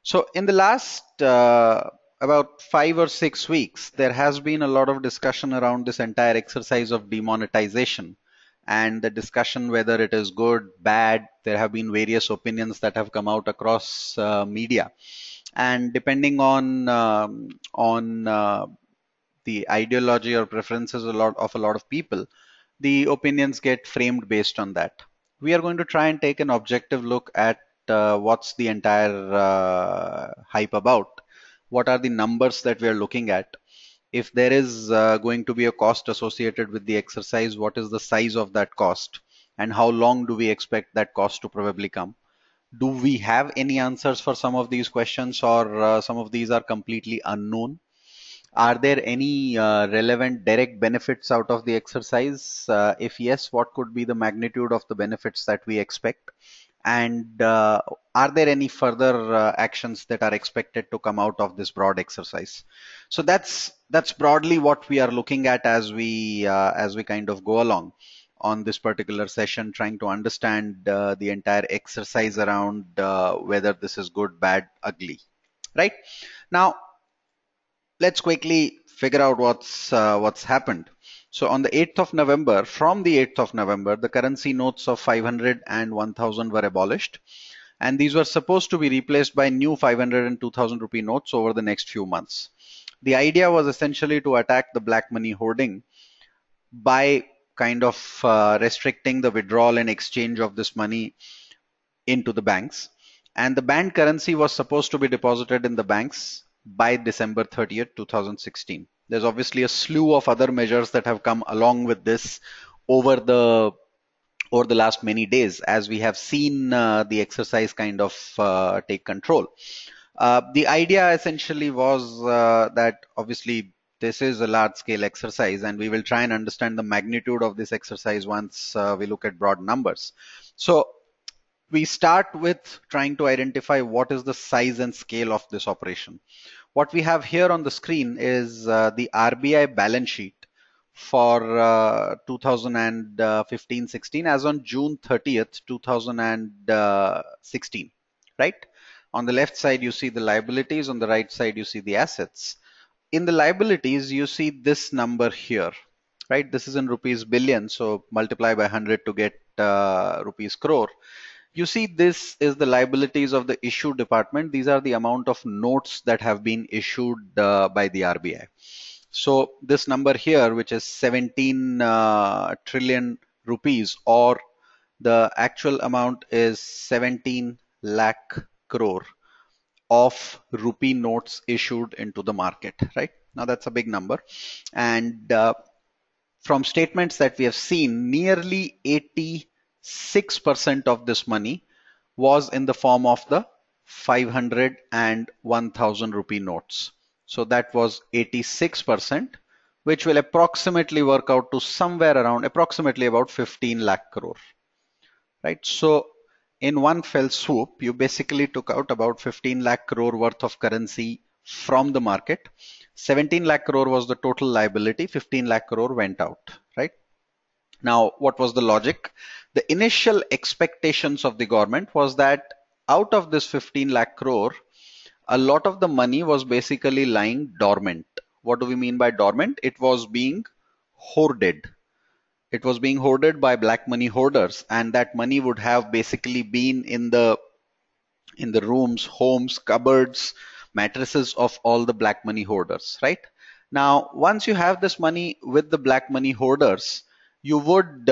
So in the last about 5 or 6 weeks, there has been a lot of discussion around this entire exercise of demonetization and the discussion whether it is good, bad. There have been various opinions that have come out across media, and depending on the ideology or preferences a lot of people, the opinions get framed based on that. We are going to try and take an objective look at what's the entire hype about. What are the numbers that we are looking at? If there is going to be a cost associated with the exercise, what is the size of that cost? And how long do we expect that cost to probably come? Do we have any answers for some of these questions, or some of these are completely unknown? Are there any relevant direct benefits out of the exercise? If yes, what could be the magnitude of the benefits that we expect? And are there any further actions that are expected to come out of this broad exercise? So that's broadly what we are looking at as we kind of go along on this particular session, trying to understand the entire exercise around whether this is good, bad, ugly. Right now, let's quickly figure out what's happened. So on the 8th of November, from the 8th of November, the currency notes of 500 and 1000 were abolished, and these were supposed to be replaced by new 500 and 2000 rupee notes over the next few months. The idea was essentially to attack the black money hoarding by kind of restricting the withdrawal and exchange of this money into the banks. And the banned currency was supposed to be deposited in the banks by December 30th, 2016. There's obviously a slew of other measures that have come along with this over the over the last many days, as we have seen the exercise kind of take control. The idea essentially was that obviously this is a large scale exercise, and we will try and understand the magnitude of this exercise once we look at broad numbers. So we start with trying to identify what is the size and scale of this operation. What we have here on the screen is the RBI balance sheet for 2015-16 as on June 30th, 2016, right? On the left side, you see the liabilities. On the right side, you see the assets. In the liabilities, you see this number here, right? This is in rupees billion, so multiply by 100 to get rupees crore. You see, this is the liabilities of the issue department. These are the amount of notes that have been issued by the RBI. So this number here, which is 17 trillion rupees, or the actual amount is 17 lakh crore of rupee notes issued into the market, right? Now that's a big number. And from statements that we have seen, nearly 86% of this money was in the form of the 500 and 1000 rupee notes. So that was 86%, which will approximately work out to somewhere around approximately about 15 lakh crore, right? So in one fell swoop, you basically took out about 15 lakh crore worth of currency from the market. 17 lakh crore was the total liability, 15 lakh crore went out, right? Now, what was the logic? The initial expectations of the government was that out of this 15 lakh crore, a lot of the money was basically lying dormant. What do we mean by dormant? It was being hoarded. It was being hoarded by black money hoarders, and that money would have basically been in the rooms, homes, cupboards, mattresses of all the black money hoarders, right? Now, once you have this money with the black money hoarders, you would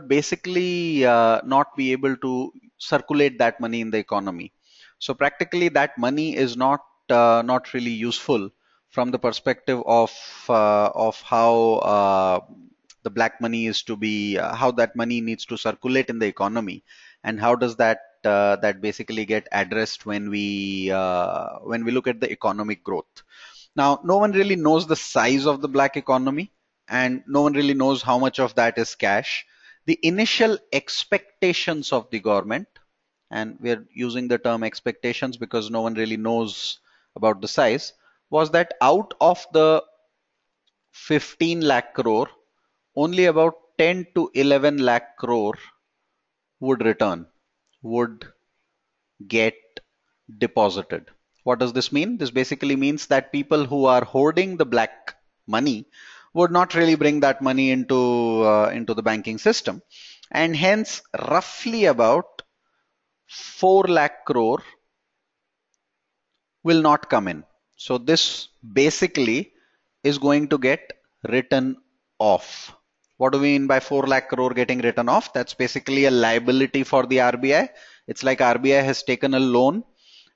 basically not be able to circulate that money in the economy. So practically, that money is not really useful from the perspective of how the black money is to be how that money needs to circulate in the economy, and how does that basically get addressed when we look at the economic growth. Now, no one really knows the size of the black economy, and no one really knows how much of that is cash. The initial expectations of the government, and we're using the term expectations because no one really knows about the size, was that out of the 15 lakh crore, only about 10 to 11 lakh crore would return, would get deposited. What does this mean? This basically means that people who are hoarding the black money would not really bring that money into the banking system, and hence roughly about 4 lakh crore will not come in. So this basically is going to get written off. What do we mean by 4 lakh crore getting written off? That's basically a liability for the RBI. It's like RBI has taken a loan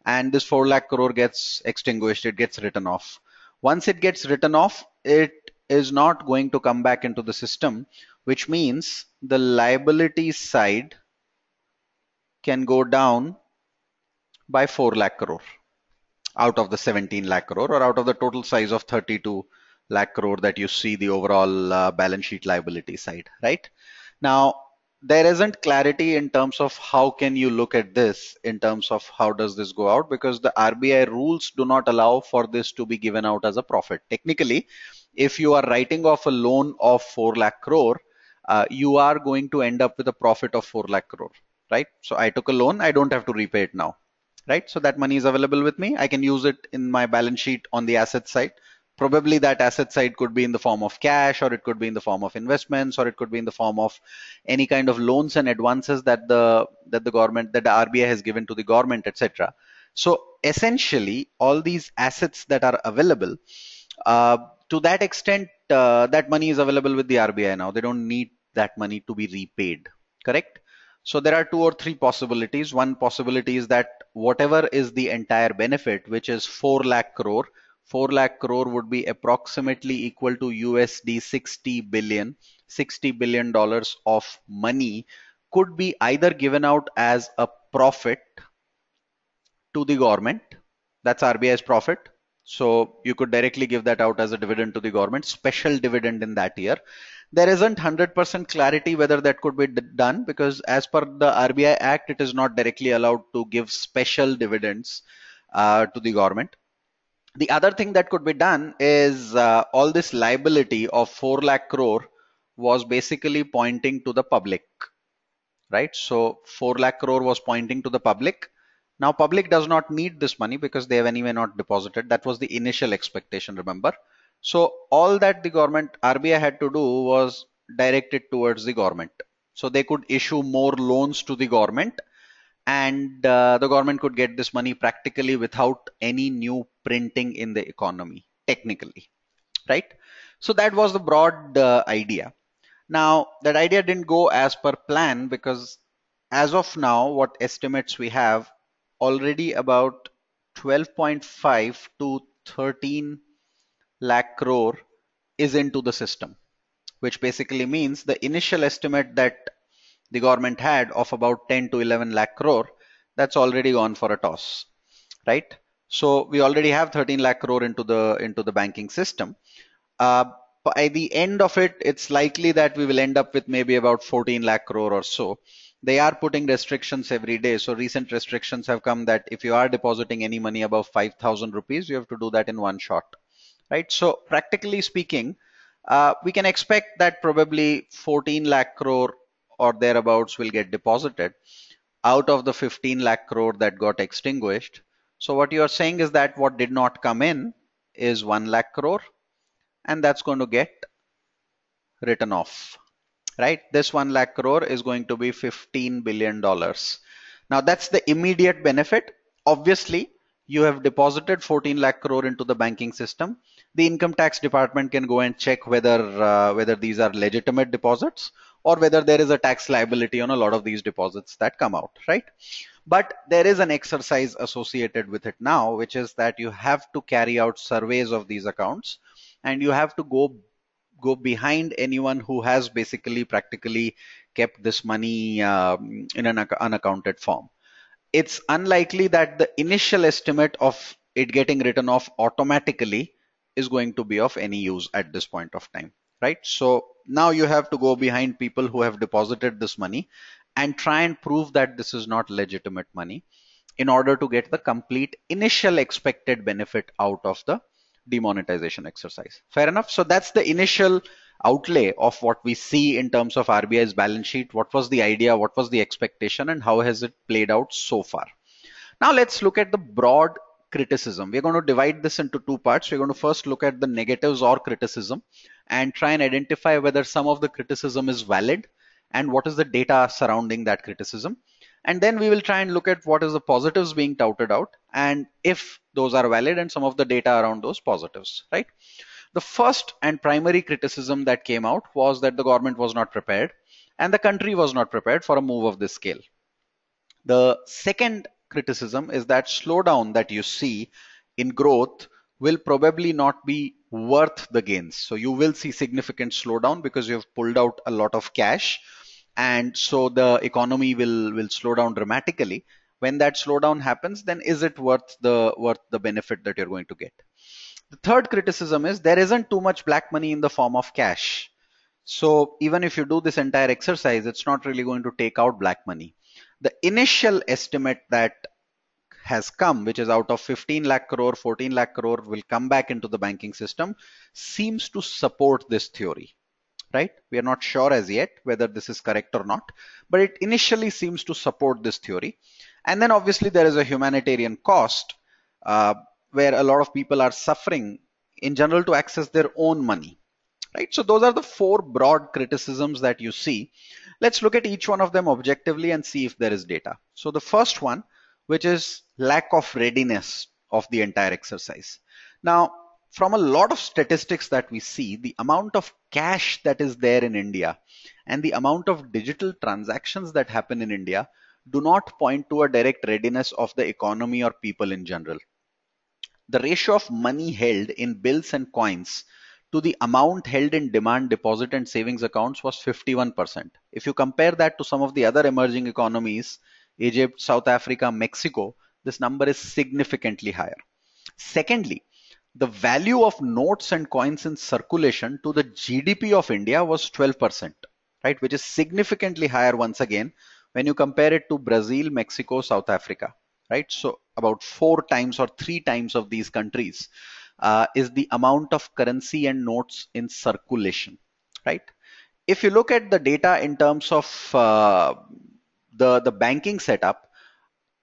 and this 4 lakh crore gets extinguished, it gets written off. Once it gets written off, it is not going to come back into the system, which means the liability side can go down by 4 lakh crore out of the 17 lakh crore, or out of the total size of 32 lakh crore that you see the overall balance sheet liability side, right? Now, there isn't clarity in terms of how can you look at this in terms of how does this go out, because the RBI rules do not allow for this to be given out as a profit. Technically, if you are writing off a loan of 4 lakh crore, you are going to end up with a profit of 4 lakh crore, right? So I took a loan, I don't have to repay it now, right? So that money is available with me. I can use it in my balance sheet on the asset side. Probably that asset side could be in the form of cash, or it could be in the form of investments, or it could be in the form of any kind of loans and advances that the government, that the RBI has given to the government, etc. So essentially, all these assets that are available, to that extent, that money is available with the RBI now. They don't need that money to be repaid, correct? So there are 2 or 3 possibilities. One possibility is that whatever is the entire benefit, which is 4 lakh crore, 4 lakh crore would be approximately equal to USD 60 billion, $60 billion of money could be either given out as a profit to the government. That's RBI's profit. So you could directly give that out as a dividend to the government, special dividend in that year. There isn't 100% clarity whether that could be done, because as per the RBI Act, it is not directly allowed to give special dividends to the government. The other thing that could be done is all this liability of 4 lakh crore was basically pointing to the public, right? So 4 lakh crore was pointing to the public. Now public does not need this money because they have anyway not deposited. That was the initial expectation, remember? So all that the government RBI had to do was direct it towards the government. So they could issue more loans to the government, and the government could get this money practically without any new printing in the economy, technically, right? So that was the broad idea. Now that idea didn't go as per plan, because as of now, what estimates we have, already about 12.5 to 13 lakh crore is into the system, which basically means the initial estimate that the government had of about 10 to 11 lakh crore, that's already gone for a toss, right? So we already have 13 lakh crore into the banking system. By the end of it, it's likely that we will end up with maybe about 14 lakh crore or so. They are putting restrictions every day. So recent restrictions have come that if you are depositing any money above 5,000 rupees, you have to do that in one shot, right? So practically speaking, we can expect that probably 14 lakh crore or thereabouts will get deposited out of the 15 lakh crore that got extinguished. So what you are saying is that what did not come in is 1 lakh crore, and that's going to get written off, right? This 1 lakh crore is going to be $15 billion. Now that's the immediate benefit. Obviously, you have deposited 14 lakh crore into the banking system. The income tax department can go and check whether these are legitimate deposits or whether there is a tax liability on a lot of these deposits that come out, right? But there is an exercise associated with it now, which is that you have to carry out surveys of these accounts, and you have to go behind anyone who has basically practically kept this money in an unaccounted form. It's unlikely that the initial estimate of it getting written off automatically is going to be of any use at this point of time, right? So now you have to go behind people who have deposited this money and try and prove that this is not legitimate money in order to get the complete initial expected benefit out of the demonetization exercise. Fair enough. So that's the initial outlay of what we see in terms of RBI's balance sheet. What was the idea? What was the expectation? And how has it played out so far? Now let's look at the broad criticism. We're going to divide this into two parts. We're going to first look at the negatives or criticism and try and identify whether some of the criticism is valid and what is the data surrounding that criticism. And then we will try and look at what is the positives being touted out and if those are valid and some of the data around those positives, right? The first and primary criticism that came out was that the government was not prepared and the country was not prepared for a move of this scale. The second criticism is that slowdown that you see in growth will probably not be worth the gains. So you will see significant slowdown because you have pulled out a lot of cash, and so the economy will slow down dramatically. When that slowdown happens, then is it worth the benefit that you're going to get? The third criticism is there isn't too much black money in the form of cash. So even if you do this entire exercise, it's not really going to take out black money. The initial estimate that has come, which is out of 15 lakh crore, 14 lakh crore will come back into the banking system, seems to support this theory, right? We are not sure as yet whether this is correct or not, but it initially seems to support this theory. And then obviously there is a humanitarian cost where a lot of people are suffering in general to access their own money, right? So those are the four broad criticisms that you see. Let's look at each one of them objectively and see if there is data. So the first one, which is lack of readiness of the entire exercise. Now, from a lot of statistics that we see, the amount of cash that is there in India and the amount of digital transactions that happen in India do not point to a direct readiness of the economy or people in general. The ratio of money held in bills and coins to the amount held in demand deposit and savings accounts was 51%. If you compare that to some of the other emerging economies, Egypt, South Africa, Mexico, this number is significantly higher. Secondly, the value of notes and coins in circulation to the GDP of India was 12%, right? Which is significantly higher once again when you compare it to Brazil, Mexico, South Africa, right? So about 4 times or 3 times of these countries is the amount of currency and notes in circulation, right? If you look at the data in terms of the banking setup,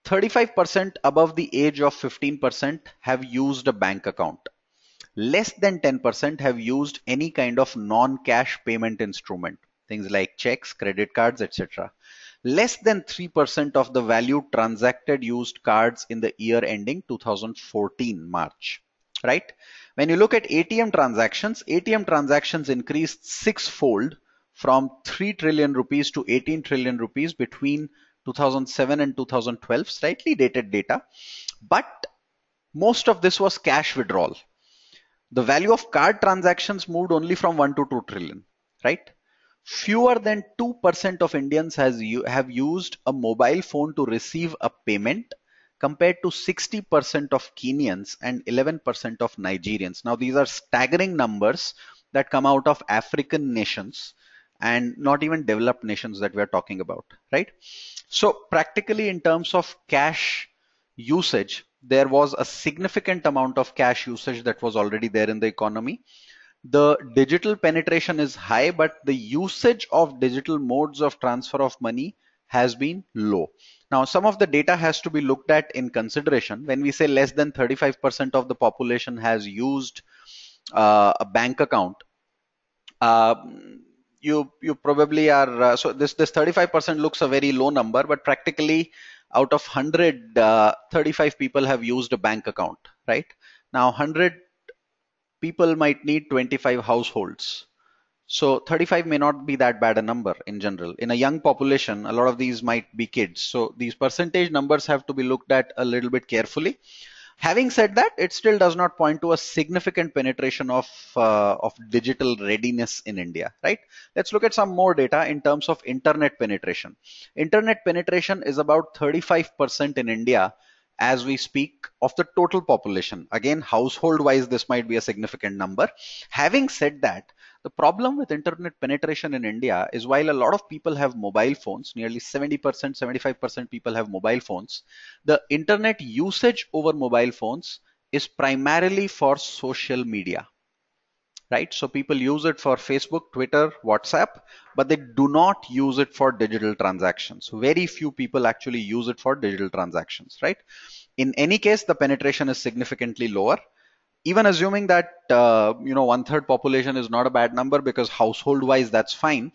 35% above the age of 15% have used a bank account. Less than 10% have used any kind of non-cash payment instrument, things like checks, credit cards, etc. Less than 3% of the value transacted used cards in the year ending 2014 March, right? When you look at ATM transactions increased sixfold from 3 trillion rupees to 18 trillion rupees between 2007 and 2012, slightly dated data, but most of this was cash withdrawal. The value of card transactions moved only from 1 to 2 trillion, right? Fewer than 2% of Indians have used a mobile phone to receive a payment compared to 60% of Kenyans and 11% of Nigerians. Now, these are staggering numbers that come out of African nations and not even developed nations that we're talking about, right? So practically in terms of cash usage, there was a significant amount of cash usage that was already there in the economy. The digital penetration is high, but the usage of digital modes of transfer of money has been low. Now, some of the data has to be looked at in consideration. When we say less than 35% of the population has used a bank account, you probably are so this 35% looks a very low number, but practically out of 100, 35 people have used a bank account, right? Now 100 people might need 25 households. So 35 may not be that bad a number in general. In a young population, a lot of these might be kids. So these percentage numbers have to be looked at a little bit carefully. Having said that, it still does not point to a significant penetration of digital readiness in India, right? Let's look at some more data in terms of internet penetration. Internet penetration is about 35% in India as we speak of the total population. Again, household wise, this might be a significant number. Having said that, the problem with internet penetration in India is while a lot of people have mobile phones, nearly 70%, 75% people have mobile phones, the internet usage over mobile phones is primarily for social media, right? So people use it for Facebook, Twitter, WhatsApp, but they do not use it for digital transactions. Very few people actually use it for digital transactions, right? In any case, the penetration is significantly lower. Even assuming that one third population is not a bad number, because household wise that's fine,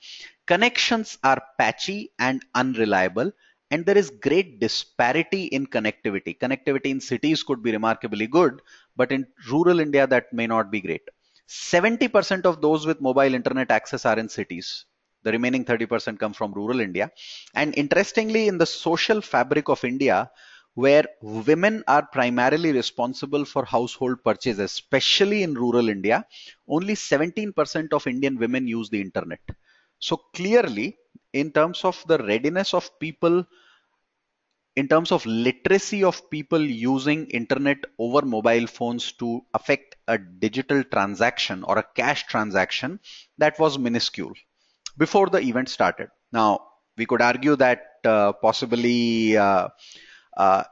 connections are patchy and unreliable, and there is great disparity in connectivity in cities could be remarkably good, but in rural India that may not be great. 70% of those with mobile internet access are in cities. The remaining 30% come from rural India. And interestingly, in the social fabric of India, where women are primarily responsible for household purchases, especially in rural India, only 17% of Indian women use the internet. So clearly, in terms of the readiness of people, in terms of literacy of people using internet over mobile phones to affect a digital transaction or a cash transaction, that was minuscule before the event started. Now, we could argue that possibly uh, a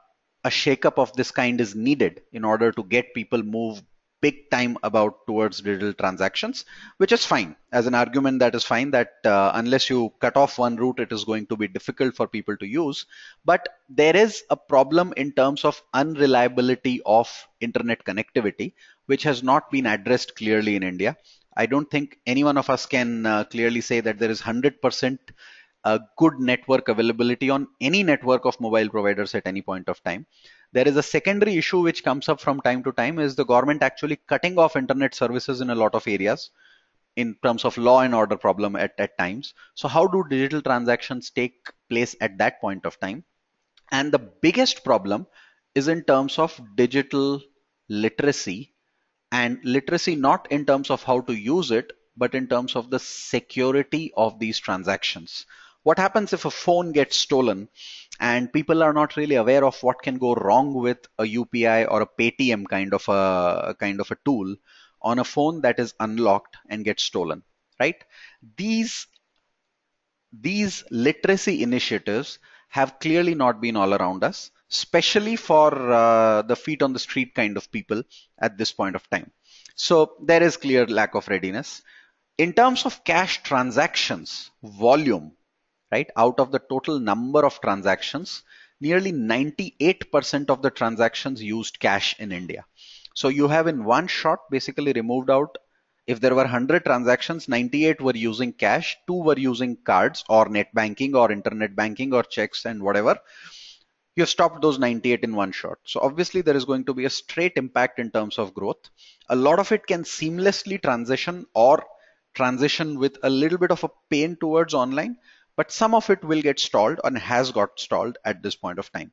shakeup of this kind is needed in order to get people move big time about towards digital transactions, which is fine. As an argument, that is fine, that unless you cut off one route, it is going to be difficult for people to use. But there is a problem in terms of unreliability of internet connectivity, which has not been addressed clearly in India. I don't think any one of us can clearly say that there is 100% a good network availability on any network of mobile providers at any point of time. There is a secondary issue which comes up from time to time, is the government actually cutting off internet services in a lot of areas in terms of law and order problem at times. So how do digital transactions take place at that point of time? And the biggest problem is in terms of digital literacy, and literacy not in terms of how to use it, but in terms of the security of these transactions. What happens if a phone gets stolen and people are not really aware of what can go wrong with a UPI or a Paytm kind of a tool on a phone that is unlocked and gets stolen, right? These these literacy initiatives have clearly not been all around us, especially for the feet on the street kind of people at this point of time. So there is clear lack of readiness. In terms of cash transactions, volume, right, out of the total number of transactions, nearly 98% of the transactions used cash in India. So you have in one shot basically removed out, if there were 100 transactions, 98 were using cash, 2 were using cards or net banking or internet banking or checks and whatever. You have stopped those 98 in one shot. So obviously there is going to be a straight impact in terms of growth. A lot of it can seamlessly transition or transition with a little bit of a pain towards online, but some of it will get stalled and has got stalled at this point of time.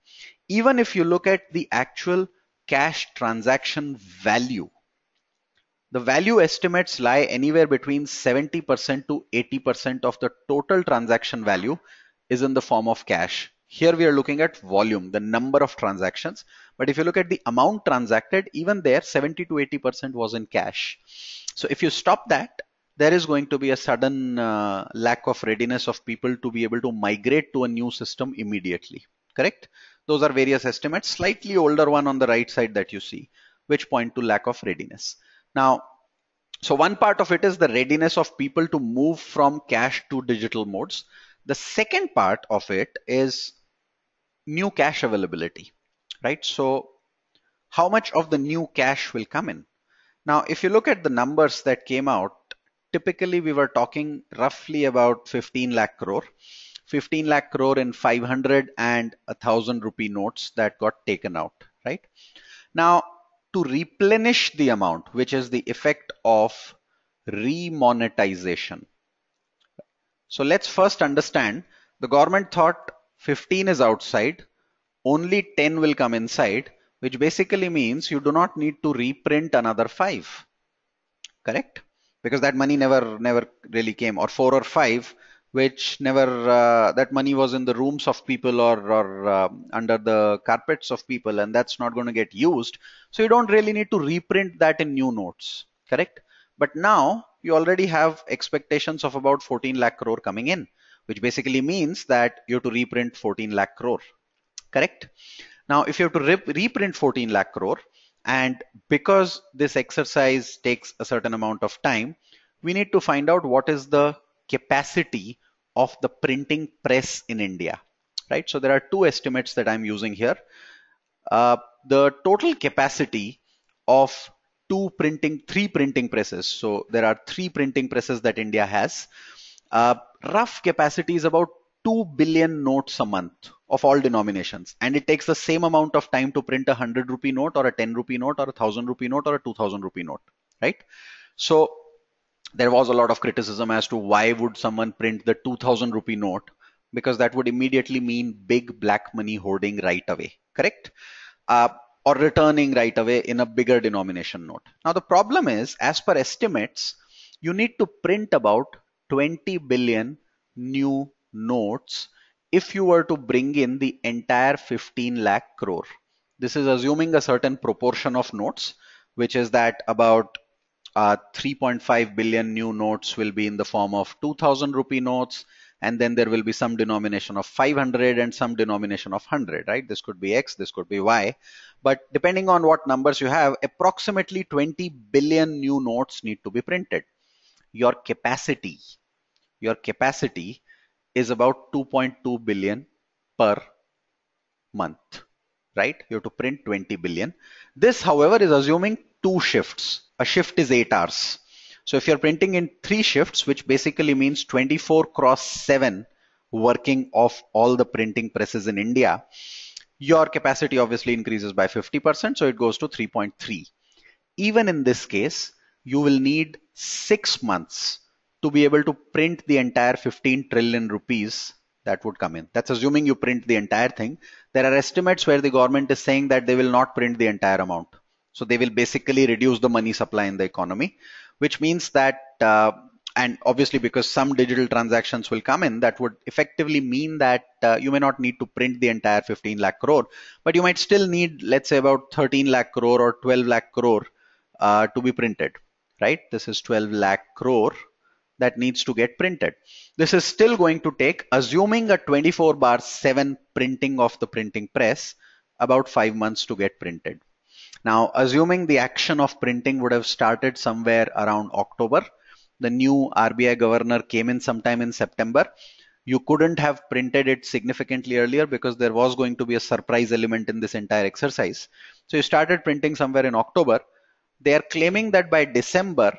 Even if you look at the actual cash transaction value, the value estimates lie anywhere between 70% to 80% of the total transaction value is in the form of cash. Here we are looking at volume, the number of transactions. But if you look at the amount transacted, even there 70 to 80% was in cash. So if you stop that, there is going to be a sudden lack of readiness of people to be able to migrate to a new system immediately. Correct? Those are various estimates, slightly older one on the right side that you see, which point to lack of readiness. Now, so one part of it is the readiness of people to move from cash to digital modes. The second part of it is new cash availability, right? So how much of the new cash will come in? Now, if you look at the numbers that came out, typically we were talking roughly about 15 lakh crore. 15 lakh crore in 500 and 1,000 rupee notes that got taken out, right? Now, to replenish the amount, which is the effect of remonetization. So let's first understand, the government thought 15 is outside, only 10 will come inside, which basically means you do not need to reprint another 5. Correct? Because that money never really came, or 4 or 5, which never that money was in the rooms of people or under the carpets of people, and that's not going to get used. So you don't really need to reprint that in new notes. Correct? But now you already have expectations of about 14 lakh crore coming in, which basically means that you have to reprint 14 lakh crore. Correct? Now, if you have to reprint 14 lakh crore, And because this exercise takes a certain amount of time, we need to find out what is the capacity of the printing press in India, right? So there are two estimates that I'm using here. The total capacity of three printing presses. So there are three printing presses that India has. Rough capacity is about 2 billion notes a month of all denominations. And it takes the same amount of time to print a 100 rupee note or a 10 rupee note or a 1000 rupee note or a 2000 rupee note, right? So there was a lot of criticism as to why would someone print the 2000 rupee note, because that would immediately mean big black money hoarding right away, correct? uh, or returning right away in a bigger denomination note. Now, the problem is, as per estimates, you need to print about 20 billion new notes if you were to bring in the entire 15 lakh crore. This is assuming a certain proportion of notes, which is that about 3.5 billion new notes will be in the form of 2000 rupee notes, and then there will be some denomination of 500 and some denomination of 100, right? This could be X, this could be Y, but depending on what numbers you have, approximately 20 billion new notes need to be printed. Your capacity is about 2.2 billion per month, right? You have to print 20 billion. This, however, is assuming two shifts. A shift is 8 hours. So if you're printing in 3 shifts, which basically means 24 cross 7 working of all the printing presses in India, your capacity obviously increases by 50%, so it goes to 3.3. Even in this case, you will need 6 months to be able to print the entire 15 trillion rupees that would come in. That's assuming you print the entire thing. There are estimates where the government is saying that they will not print the entire amount. So they will basically reduce the money supply in the economy, which means that, and obviously because some digital transactions will come in, that would effectively mean that you may not need to print the entire 15 lakh crore, but you might still need, let's say, about 13 lakh crore or 12 lakh crore to be printed, right? This is 12 lakh crore that needs to get printed. This is still going to take, assuming a 24/7 printing of the printing press, about 5 months to get printed. Now, assuming the action of printing would have started somewhere around October, the new RBI governor came in sometime in September. You couldn't have printed it significantly earlier because there was going to be a surprise element in this entire exercise. So you started printing somewhere in October. They are claiming that by December,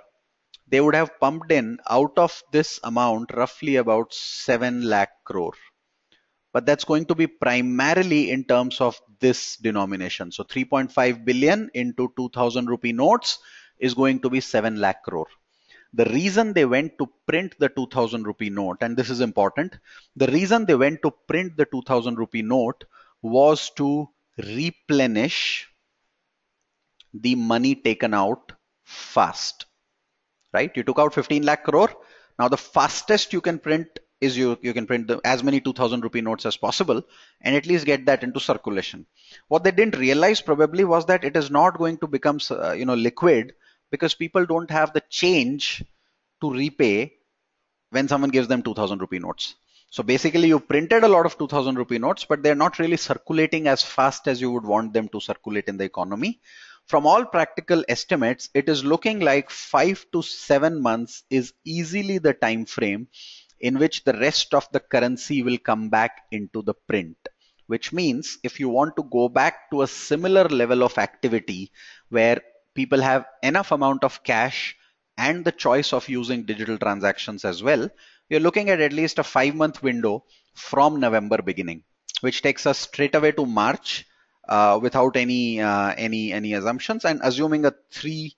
they would have pumped in out of this amount roughly about 7 lakh crore. But that's going to be primarily in terms of this denomination. So 3.5 billion into 2000 rupee notes is going to be 7 lakh crore. The reason they went to print the 2000 rupee note, and this is important, the reason they went to print the 2000 rupee note was to replenish the money taken out fast, right? You took out 15 lakh crore. Now the fastest you can print is you can print as many 2000 rupee notes as possible and at least get that into circulation. What they didn't realize probably was that it is not going to become liquid, because people don't have the change to repay when someone gives them 2000 rupee notes. So basically you printed a lot of 2000 rupee notes, but they're not really circulating as fast as you would want them to circulate in the economy. From all practical estimates, it is looking like 5 to 7 months is easily the time frame in which the rest of the currency will come back into the print. Which means if you want to go back to a similar level of activity where people have enough amount of cash and the choice of using digital transactions as well, you're looking at least a 5-month window from November beginning, which takes us straight away to March without any assumptions, and assuming a 3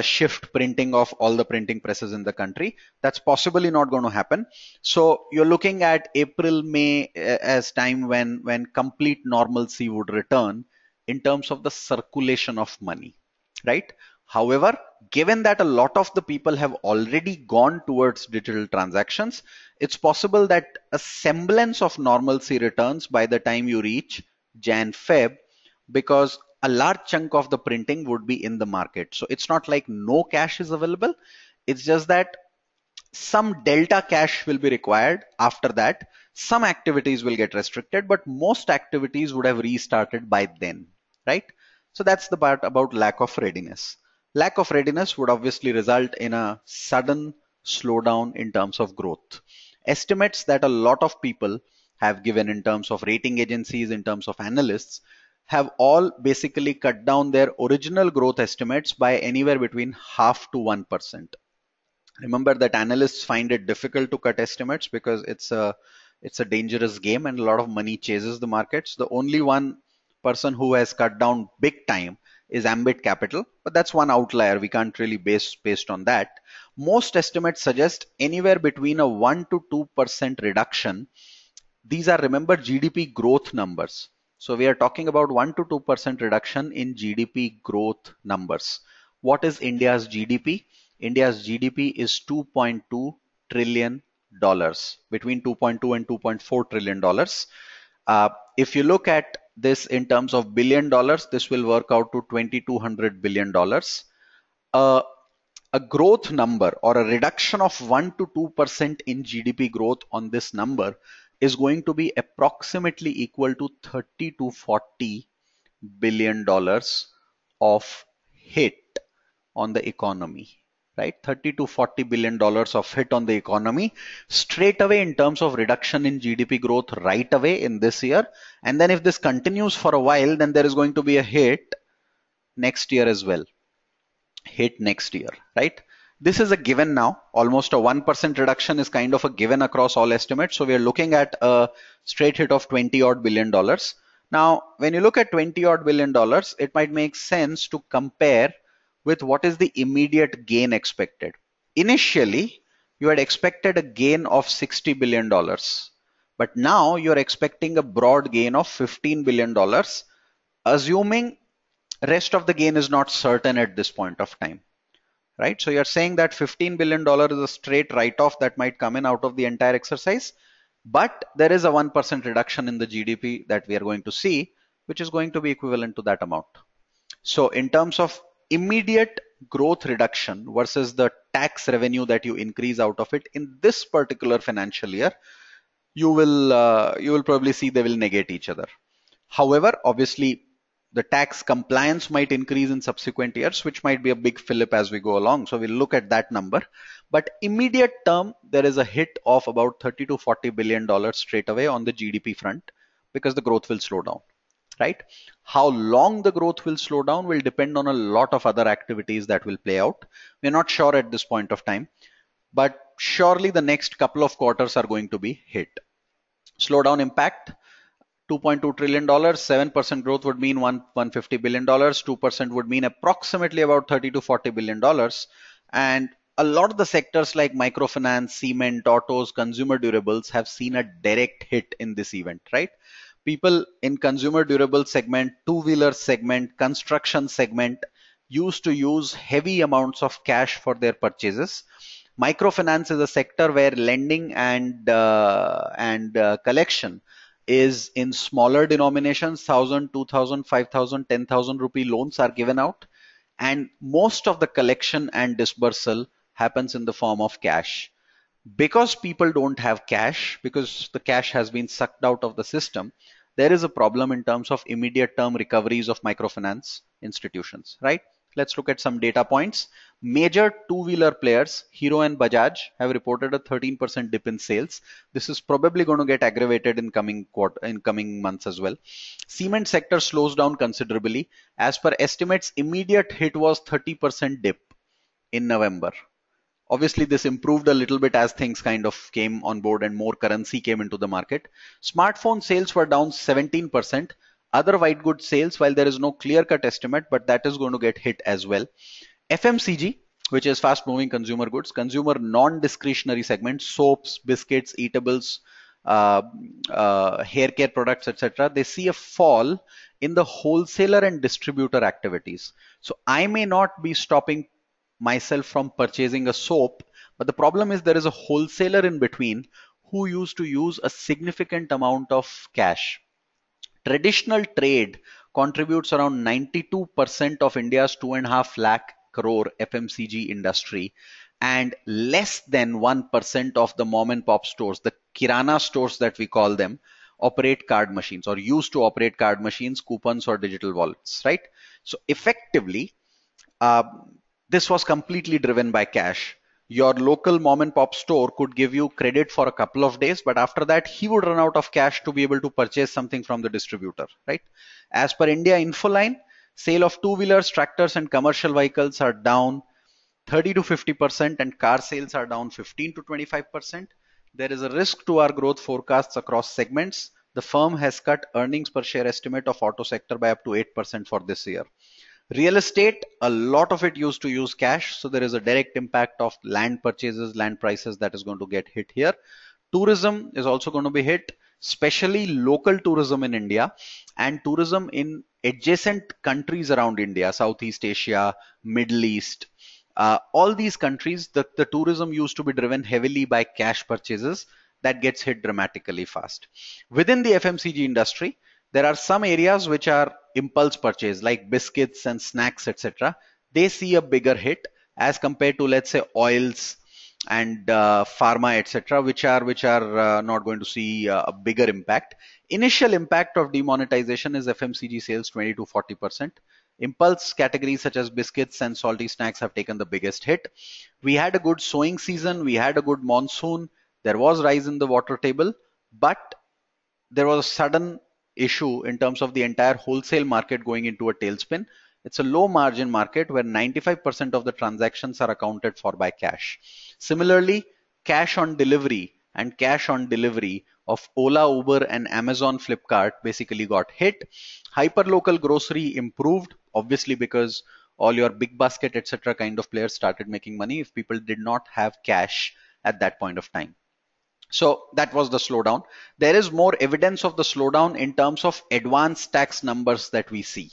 shift printing of all the printing presses in the country. That's possibly not going to happen. So you're looking at April, May as time when complete normalcy would return in terms of the circulation of money, right? However, given that a lot of the people have already gone towards digital transactions, it's possible that a semblance of normalcy returns by the time you reach Jan-Feb, because a large chunk of the printing would be in the market. So it's not like no cash is available. It's just that some delta cash will be required after that. Some activities will get restricted, but most activities would have restarted by then, right? So that's the part about lack of readiness. Lack of readiness would obviously result in a sudden slowdown in terms of growth. Estimates that a lot of people have given in terms of rating agencies, in terms of analysts, have all basically cut down their original growth estimates by anywhere between half to 1%. Remember that analysts find it difficult to cut estimates because it's a dangerous game and a lot of money chases the markets. The only one person who has cut down big time is Ambit Capital, but that's one outlier. We can't really base based on that. Most estimates suggest anywhere between a 1 to 2% reduction. These are, remember, GDP growth numbers. So we are talking about 1 to 2% reduction in GDP growth numbers. What is India's GDP? India's GDP is $2.2 trillion, between 2.2 and 2.4 trillion dollars. If you look at this in terms of billion dollars, this will work out to $2,200 billion. Uh, a growth number or a reduction of 1 to 2% in GDP growth on this number is going to be approximately equal to 30 to 40 billion dollars of hit on the economy, right? 30 to 40 billion dollars of hit on the economy straight away in terms of reduction in GDP growth right away in this year. And then if this continues for a while, then there is going to be a hit next year as well. Hit next year, right? This is a given now. Almost a 1% reduction is kind of a given across all estimates. So we are looking at a straight hit of 20 odd billion dollars. Now, when you look at 20 odd billion dollars, it might make sense to compare with what is the immediate gain expected. Initially, you had expected a gain of 60 billion dollars, but now you're expecting a broad gain of 15 billion dollars, assuming rest of the gain is not certain at this point of time, right? So you're saying that $15 billion is a straight write-off that might come in out of the entire exercise, but there is a 1% reduction in the GDP that we are going to see, which is going to be equivalent to that amount. So in terms of immediate growth reduction versus the tax revenue that you increase out of it in this particular financial year, you will probably see they will negate each other. However, obviously, the tax compliance might increase in subsequent years, which might be a big fillip as we go along. So we'll look at that number. But immediate term, there is a hit of about 30 to 40 billion dollars straight away on the GDP front because the growth will slow down, right? How long the growth will slow down will depend on a lot of other activities that will play out. We're not sure at this point of time, but surely the next couple of quarters are going to be hit. Slowdown impact, $2.2 trillion, 7% growth would mean $150 billion, 2% would mean approximately about 30 to 40 billion dollars. And a lot of the sectors like microfinance, cement, autos, consumer durables have seen a direct hit in this event, right? People in consumer durable segment, two-wheeler segment, construction segment used to use heavy amounts of cash for their purchases. Microfinance is a sector where lending and collection is in smaller denominations. 1,000, 2,000, 5,000, 10,000 rupee loans are given out, and most of the collection and dispersal happens in the form of cash. Because people don't have cash, because the cash has been sucked out of the system, there is a problem in terms of immediate term recoveries of microfinance institutions, right? Let's look at some data points. Major two-wheeler players, Hero and Bajaj, have reported a 13% dip in sales. This is probably going to get aggravated in coming months as well. Cement sector slows down considerably. As per estimates, immediate hit was 30% dip in November. Obviously, this improved a little bit as things kind of came on board and more currency came into the market. Smartphone sales were down 17%. Other white goods sales, while there is no clear-cut estimate, but that is going to get hit as well. FMCG, which is fast-moving consumer goods, consumer non-discretionary segments, soaps, biscuits, eatables, hair care products, etc., they see a fall in the wholesaler and distributor activities. So I may not be stopping myself from purchasing a soap, but the problem is there is a wholesaler in between who used to use a significant amount of cash. Traditional trade contributes around 92% of India's 2.5 lakh crore FMCG industry, and less than 1% of the mom and pop stores, the kirana stores that we call them, operate card machines or used to operate card machines, coupons, or digital wallets, right? So effectively, uh, this was completely driven by cash. Your local mom and pop store could give you credit for a couple of days, but after that, he would run out of cash to be able to purchase something from the distributor, right? As per India Infoline, sale of two-wheelers, tractors, and commercial vehicles are down 30 to 50%, and car sales are down 15 to 25%. There is a risk to our growth forecasts across segments. The firm has cut earnings per share estimate of auto sector by up to 8% for this year. Real estate, a lot of it used to use cash, so there is a direct impact of land purchases, land prices that is going to get hit here. Tourism is also going to be hit, especially local tourism in India and tourism in adjacent countries around India, Southeast Asia, Middle East. All these countries, the tourism used to be driven heavily by cash purchases. That gets hit dramatically fast. Within the FMCG industry, there are some areas which are impulse purchase, like biscuits and snacks, etc. They see a bigger hit as compared to, let's say, oils and pharma, etc., which are not going to see a bigger impact. Initial impact of demonetization is FMCG sales 20 to 40%. Impulse categories such as biscuits and salty snacks have taken the biggest hit. We had a good sowing season, we had a good monsoon, there was rise in the water table, but there was a sudden issue in terms of the entire wholesale market going into a tailspin. It's a low margin market where 95% of the transactions are accounted for by cash. Similarly, cash on delivery and cash on delivery of Ola, Uber, and Amazon Flipkart basically got hit. Hyperlocal grocery improved, obviously, because all your big basket, etc., kind of players started making money if people did not have cash at that point of time. So that was the slowdown. There is more evidence of the slowdown in terms of advanced tax numbers that we see,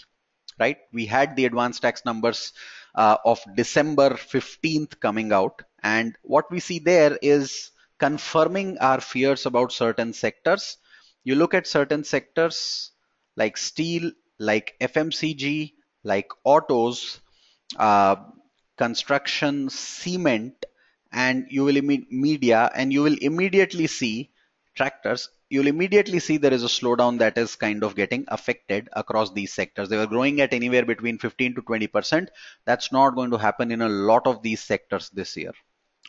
right? We had the advanced tax numbers of December 15th coming out. And what we see there is confirming our fears about certain sectors. You look at certain sectors like steel, like FMCG, like autos, uh, construction, cement, and you will media, and you will immediately see tractors. You'll immediately see there is a slowdown that is kind of getting affected across these sectors. They were growing at anywhere between 15 to 20%. That's not going to happen in a lot of these sectors this year,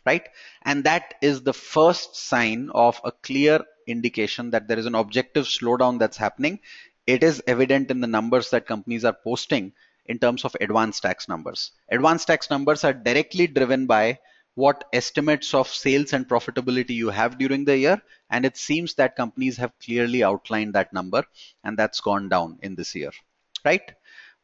right? And that is the first sign of a clear indication that there is an objective slowdown that's happening. It is evident in the numbers that companies are posting in terms of advanced tax numbers. Advanced tax numbers are directly driven by what estimates of sales and profitability you have during the year, and it seems that companies have clearly outlined that number, and that's gone down in this year, right?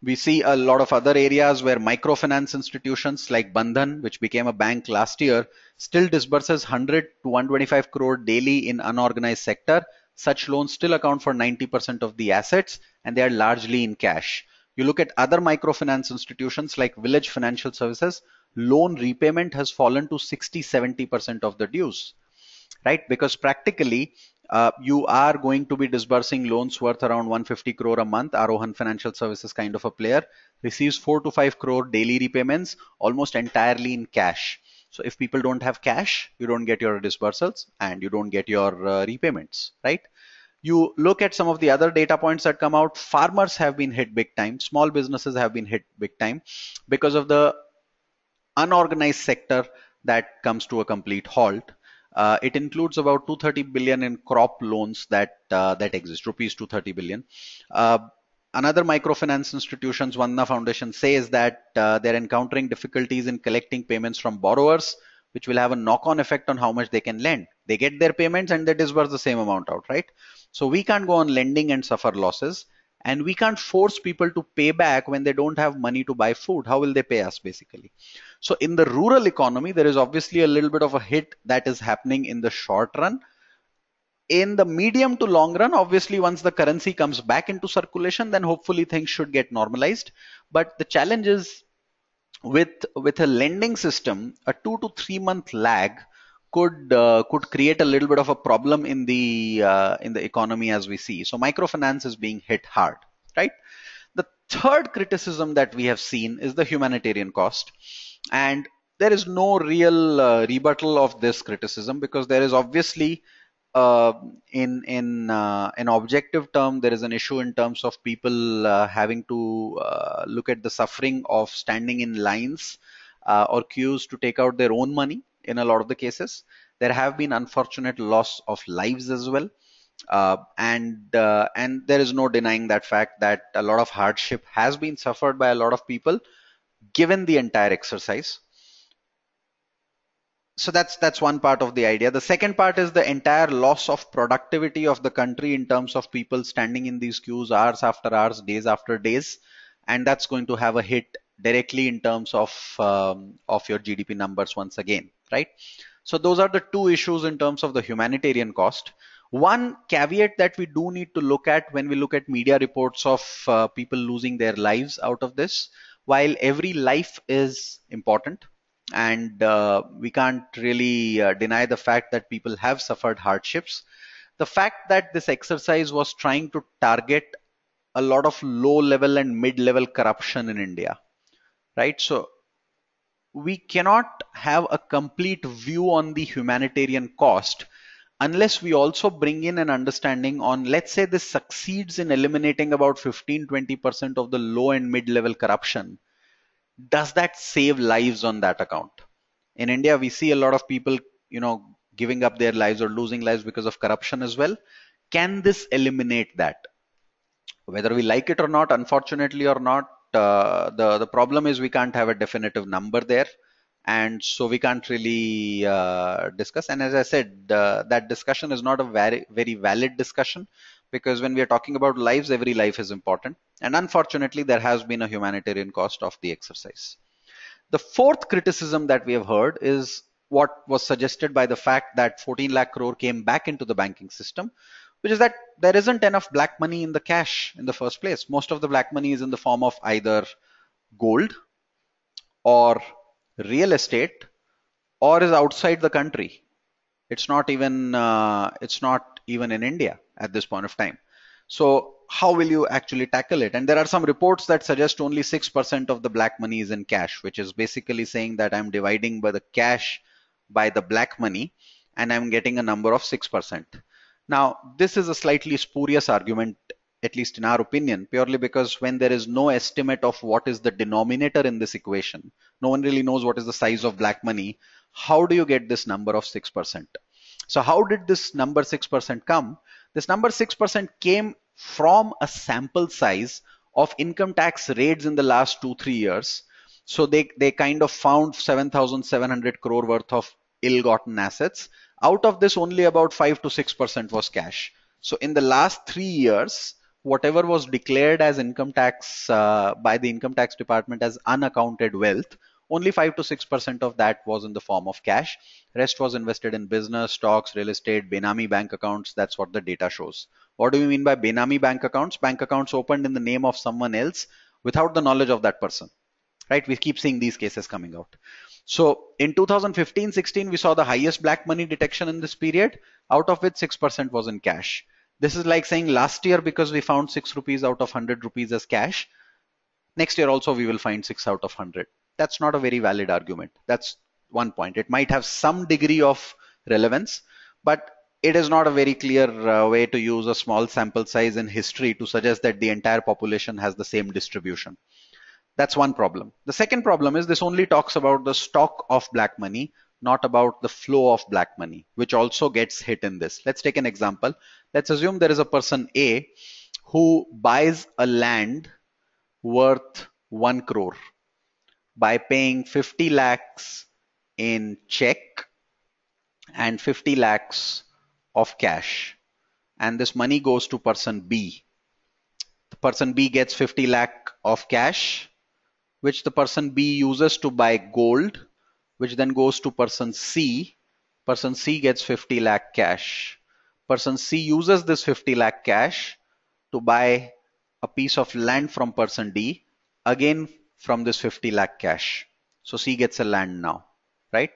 We see a lot of other areas where microfinance institutions like Bandhan, which became a bank last year, still disburses 100 to 125 crore daily in unorganized sector. Such loans still account for 90% of the assets, and they are largely in cash. You look at other microfinance institutions like Village Financial Services, loan repayment has fallen to 60-70% of the dues, right? Because practically, you are going to be disbursing loans worth around 150 crore a month. Arohan Financial Services kind of a player receives 4 to 5 crore daily repayments, almost entirely in cash. So if people don't have cash, you don't get your disbursals and you don't get your repayments, right? You look at some of the other data points that come out. Farmers have been hit big time. Small businesses have been hit big time because of the unorganized sector that comes to a complete halt. It includes about 230 billion in crop loans that exist, rupees 230 billion. Another microfinance institutions, Vandana Foundation, says that they're encountering difficulties in collecting payments from borrowers, which will have a knock-on effect on how much they can lend. They get their payments and they disburse the same amount out, right? So we can't go on lending and suffer losses, and we can't force people to pay back when they don't have money to buy food. How will they pay us, basically? So in the rural economy, there is obviously a little bit of a hit that is happening in the short run. In the medium to long run, obviously, once the currency comes back into circulation, then hopefully things should get normalized. But the challenge is with a lending system, a 2 to 3 month lag could create a little bit of a problem in the economy as we see. So microfinance is being hit hard, right? The third criticism that we have seen is the humanitarian cost, and there is no real rebuttal of this criticism because there is obviously uh, in an objective term, there is an issue in terms of people having to look at the suffering of standing in lines or queues to take out their own money. In a lot of the cases, there have been unfortunate loss of lives as well, and there is no denying that fact that a lot of hardship has been suffered by a lot of people given the entire exercise. So that's one part of the idea. The second part is the entire loss of productivity of the country in terms of people standing in these queues hours after hours, days after days, and that's going to have a hit directly in terms of your GDP numbers once again, right? So those are the two issues in terms of the humanitarian cost. One caveat that we do need to look at when we look at media reports of people losing their lives out of this, while every life is important, and we can't really deny the fact that people have suffered hardships. The fact that this exercise was trying to target a lot of low level and mid level corruption in India, right? So we cannot have a complete view on the humanitarian cost unless we also bring in an understanding on, let's say this succeeds in eliminating about 15-20% of the low and mid level corruption. Does that save lives on that account? In India, we see a lot of people, giving up their lives or losing lives because of corruption as well. Can this eliminate that? Whether we like it or not, unfortunately or not, the problem is we can't have a definitive number there, and so we can't really discuss. And as I said, that discussion is not a very very valid discussion, because when we are talking about lives, every life is important, and unfortunately there has been a humanitarian cost of the exercise. The fourth criticism that we have heard is what was suggested by the fact that 14 lakh crore came back into the banking system, which is that there isn't enough black money in the cash in the first place. Most of the black money is in the form of either gold or real estate, or is outside the country. It's not even in India at this point of time. So how will you actually tackle it? And there are some reports that suggest only 6% of the black money is in cash, which is basically saying that I'm dividing by the cash by the black money, and I'm getting a number of 6%. Now, this is a slightly spurious argument, at least in our opinion, purely because when there is no estimate of what is the denominator in this equation, no one really knows what is the size of black money. How do you get this number of 6%? So how did this number 6% come? This number 6% came from a sample size of income tax raids in the last 2-3 years. So they kind of found 7,700 crore worth of ill-gotten assets. Out of this, only about 5 to 6% was cash. So in the last 3 years, whatever was declared as income tax by the income tax department as unaccounted wealth, only 5 to 6% of that was in the form of cash. Rest was invested in business, stocks, real estate, Benami bank accounts. That's what the data shows. What do we mean by Benami bank accounts? Bank accounts opened in the name of someone else without the knowledge of that person, right? We keep seeing these cases coming out. So in 2015-16, we saw the highest black money detection in this period, out of which 6% was in cash. This is like saying last year, because we found 6 rupees out of 100 rupees as cash, next year also we will find 6 out of 100. That's not a very valid argument. That's one point. It might have some degree of relevance, but it is not a very clear way to use a small sample size in history to suggest that the entire population has the same distribution. That's one problem. The second problem is this only talks about the stock of black money, not about the flow of black money, which also gets hit in this. Let's take an example. Let's assume there is a person A who buys a land worth 1 crore by paying 50 lakhs in check and 50 lakhs of cash. And this money goes to person B. The person B gets 50 lakh of cash, which the person B uses to buy gold, which then goes to person C. Person C gets 50 lakh cash. Person C uses this 50 lakh cash to buy a piece of land from person D, again from this 50 lakh cash. So C gets a land now, right?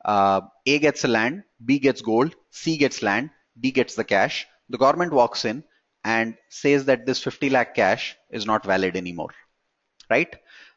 A gets a land, B gets gold, C gets land, D gets the cash. The government walks in and says that this 50 lakh cash is not valid anymore, right?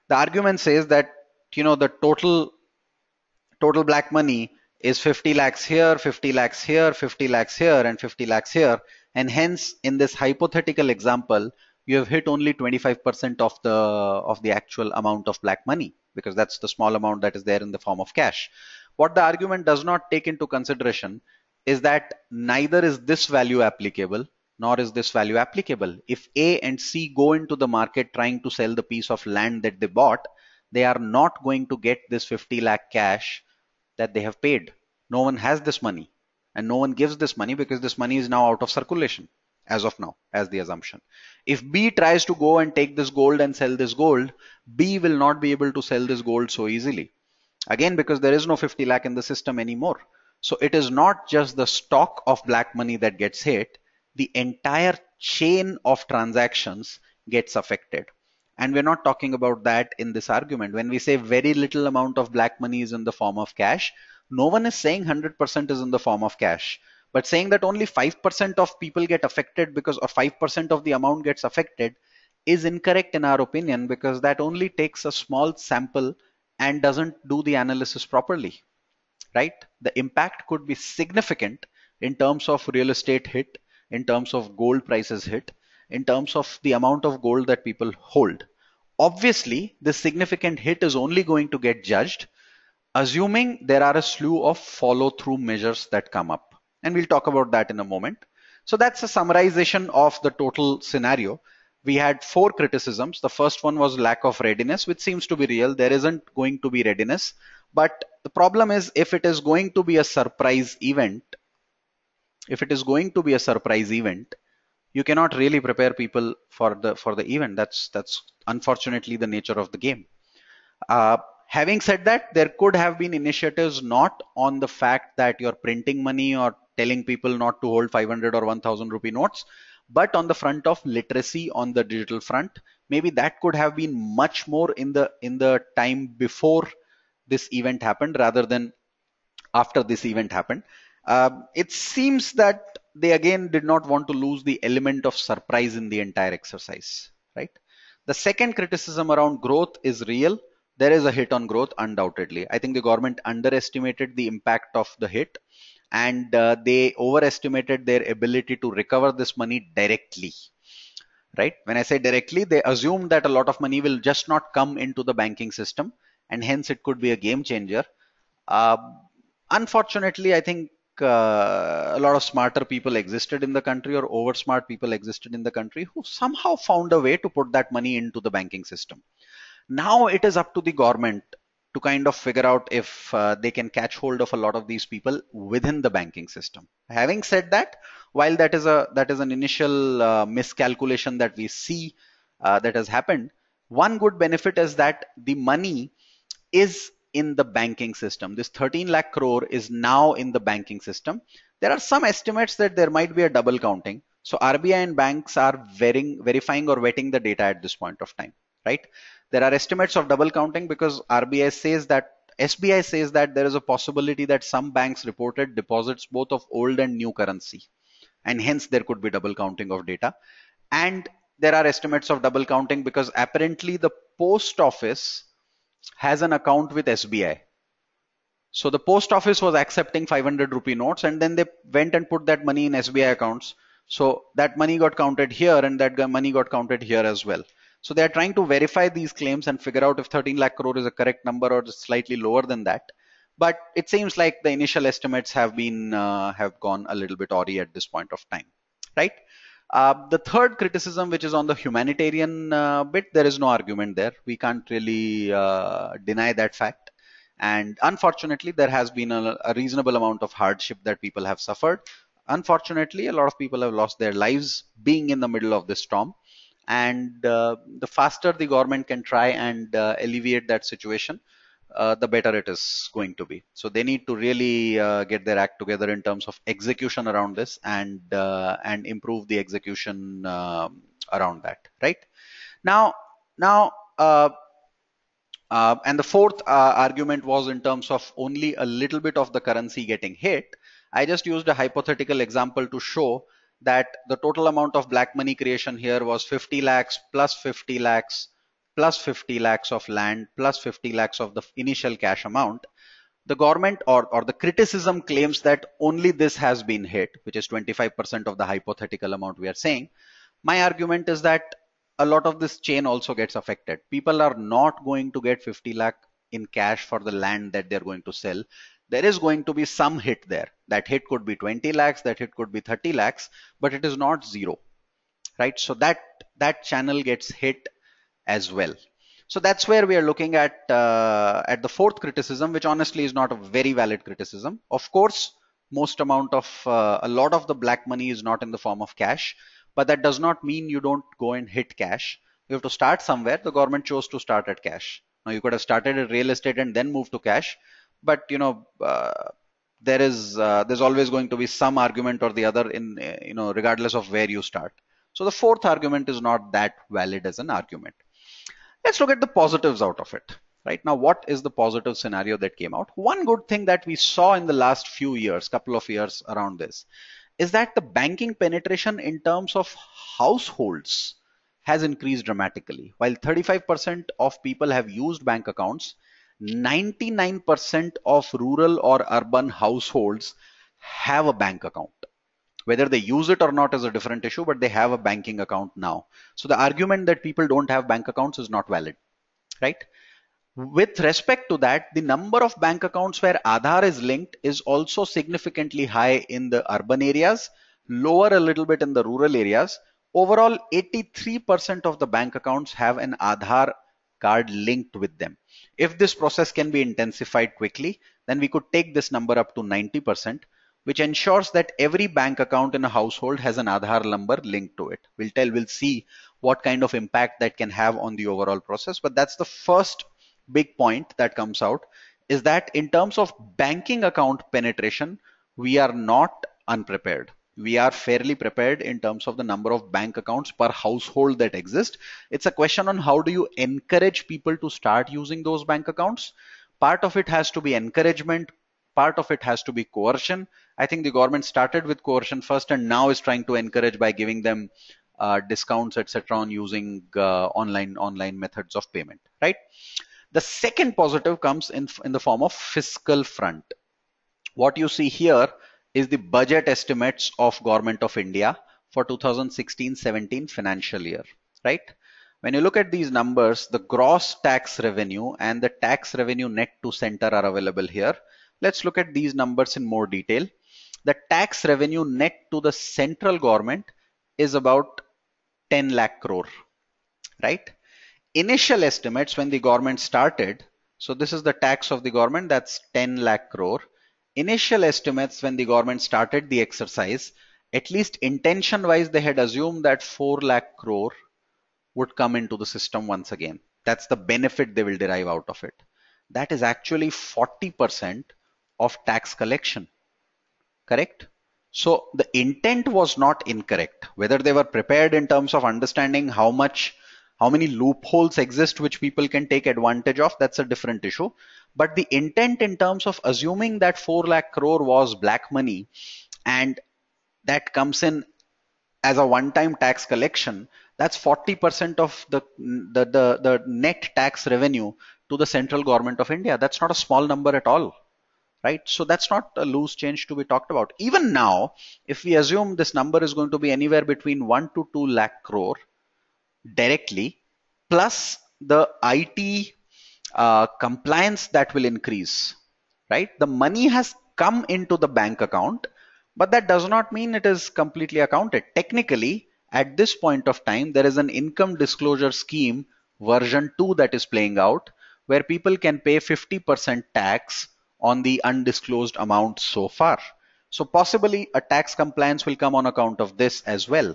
The argument says that the total black money is 50 lakhs here, 50 lakhs here, 50 lakhs here, and 50 lakhs here. And hence, in this hypothetical example, you have hit only 25% of the actual amount of black money, because that's the small amount that is there in the form of cash. What the argument does not take into consideration is that neither is this value applicable, nor is this value applicable. If A and C go into the market trying to sell the piece of land that they bought, they are not going to get this 50 lakh cash that they have paid. No one has this money, and no one gives this money because this money is now out of circulation as of now, as the assumption. If B tries to go and take this gold and sell this gold, B will not be able to sell this gold so easily. Again, because there is no 50 lakh in the system anymore. So it is not just the stock of black money that gets hit, the entire chain of transactions gets affected. And we're not talking about that in this argument. When we say very little amount of black money is in the form of cash, no one is saying 100% is in the form of cash, but saying that only 5% of people get affected because, or 5% of the amount gets affected, is incorrect in our opinion, because that only takes a small sample and doesn't do the analysis properly, right? The impact could be significant in terms of real estate hit, in terms of gold prices hit, in terms of the amount of gold that people hold. Obviously, this significant hit is only going to get judged assuming there are a slew of follow through measures that come up. And we'll talk about that in a moment. So that's a summarization of the total scenario. We had 4 criticisms. The first one was lack of readiness, which seems to be real. There isn't going to be readiness. But the problem is, if it is going to be a surprise event, you cannot really prepare people for the event. That's unfortunately the nature of the game. Having said that, there could have been initiatives not on the fact that you're printing money or telling people not to hold 500 or 1000 rupee notes, but on the front of literacy on the digital front. Maybe that could have been much more in the time before this event happened rather than after this event happened. It seems that they again did not want to lose the element of surprise in the entire exercise, right? The second criticism around growth is real. There is a hit on growth, undoubtedly. I think the government underestimated the impact of the hit, and they overestimated their ability to recover this money directly, right? When I say directly, they assumed that a lot of money will just not come into the banking system, and hence it could be a game changer. Uh, Unfortunately, I think a lot of smarter people existed in the country, or over smart people existed in the country, who somehow found a way to put that money into the banking system. Now it is up to the government to kind of figure out if they can catch hold of a lot of these people within the banking system. Having said that, while that is an initial miscalculation that we see that has happened, one good benefit is that the money is in the banking system. This 13 lakh crore is now in the banking system. There are some estimates that there might be a double counting. So RBI and banks are verifying or vetting the data at this point of time, right? There are estimates of double counting because SBI says that there is a possibility that some banks reported deposits both of old and new currency, and hence there could be double counting of data. And there are estimates of double counting because apparently the post office has an account with SBI. So the post office was accepting 500 rupee notes, and then they went and put that money in SBI accounts. So that money got counted here, and that money got counted here as well. So they are trying to verify these claims and figure out if 13 lakh crore is a correct number or slightly lower than that. But it seems like the initial estimates have gone a little bit awry at this point of time, right? The third criticism, which is on the humanitarian bit, there is no argument there. We can't really deny that fact. And unfortunately, there has been a reasonable amount of hardship that people have suffered. Unfortunately, a lot of people have lost their lives being in the middle of this storm. And the faster the government can try and alleviate that situation, the better it is going to be. So they need to really get their act together in terms of execution around this, and improve the execution around that. Right now, and the fourth argument was in terms of only a little bit of the currency getting hit. I just used a hypothetical example to show that the total amount of black money creation here was 50 lakhs plus 50 lakhs plus 50 lakhs of land plus 50 lakhs of the initial cash amount. The government or the criticism claims that only this has been hit, which is 25% of the hypothetical amount we are saying. My argument is that a lot of this chain also gets affected. People are not going to get 50 lakh in cash for the land that they're going to sell. There is going to be some hit there. That hit could be 20 lakhs, that hit could be 30 lakhs, but it is not zero, right? So that channel gets hit as well. So that's where we are looking at the fourth criticism, which honestly is not a very valid criticism. Of course, a lot of the black money is not in the form of cash, but that does not mean you don't go and hit cash. You have to start somewhere. The government chose to start at cash. Now you could have started at real estate and then moved to cash, but there's always going to be some argument or the other in regardless of where you start. So the fourth argument is not that valid as an argument. Let's look at the positives out of it. Right now, what is the positive scenario that came out? One good thing that we saw in the last few years, couple of years around this, is that the banking penetration in terms of households has increased dramatically. While 35% of people have used bank accounts, 99% of rural or urban households have a bank account. Whether they use it or not is a different issue, but they have a banking account now. So the argument that people don't have bank accounts is not valid, right? With respect to that, the number of bank accounts where Aadhaar is linked is also significantly high in the urban areas, lower a little bit in the rural areas. Overall, 83% of the bank accounts have an Aadhaar card linked with them. If this process can be intensified quickly, then we could take this number up to 90%, which ensures that every bank account in a household has an Aadhaar number linked to it. We'll see what kind of impact that can have on the overall process, but that's the first big point that comes out, is that in terms of banking account penetration, we are not unprepared. We are fairly prepared in terms of the number of bank accounts per household that exist. It's a question on how do you encourage people to start using those bank accounts. Part of it has to be encouragement, part of it has to be coercion. I think the government started with coercion first and now is trying to encourage by giving them discounts, etc., on using online methods of payment, right? The second positive comes in the form of fiscal front. What you see here is the budget estimates of Government of India for 2016-17 financial year, right? When you look at these numbers, the gross tax revenue and the tax revenue net to center are available here. Let's look at these numbers in more detail. The tax revenue net to the central government is about 10 lakh crore, right? Initial estimates when the government started, so this is the tax of the government, that's 10 lakh crore. Initial estimates when the government started the exercise, at least intention wise, they had assumed that 4 lakh crore would come into the system once again. That's the benefit they will derive out of it. That is actually 40% of tax collection, correct? So the intent was not incorrect. Whether they were prepared in terms of understanding how many loopholes exist which people can take advantage of, that's a different issue. But the intent in terms of assuming that 4 lakh crore was black money and that comes in as a one-time tax collection, that's 40% of the net tax revenue to the central government of India. That's not a small number at all, right? So that's not a loose change to be talked about. Even now, if we assume this number is going to be anywhere between 1 to 2 lakh crore directly, plus the IT compliance that will increase, right? The money has come into the bank account, but that does not mean it is completely accounted. Technically, at this point of time, there is an income disclosure scheme version 2 that is playing out, where people can pay 50% tax on the undisclosed amount so far. So possibly a tax compliance will come on account of this as well.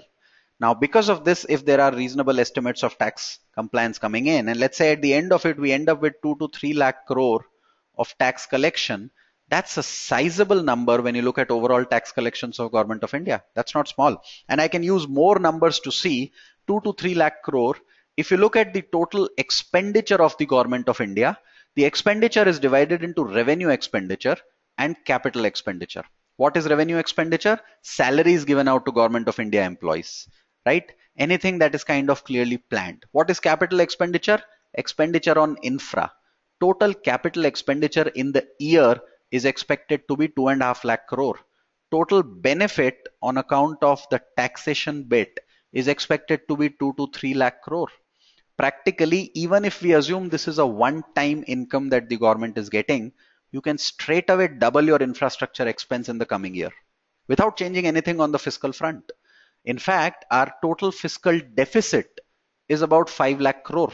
Now, because of this, if there are reasonable estimates of tax compliance coming in, and let's say at the end of it, we end up with 2 to 3 lakh crore of tax collection, that's a sizable number when you look at overall tax collections of Government of India. That's not small. And I can use more numbers to see 2 to 3 lakh crore. If you look at the total expenditure of the Government of India, the expenditure is divided into revenue expenditure and capital expenditure. What is revenue expenditure? Salaries given out to Government of India employees, right? Anything that is kind of clearly planned. What is capital expenditure? Expenditure on infra, total capital expenditure in the year is expected to be 2.5 lakh crore. Total benefit on account of the taxation bit is expected to be 2 to 3 lakh crore. Practically, even if we assume this is a one-time income that the government is getting, you can straight away double your infrastructure expense in the coming year without changing anything on the fiscal front. In fact, our total fiscal deficit is about 5 lakh crore.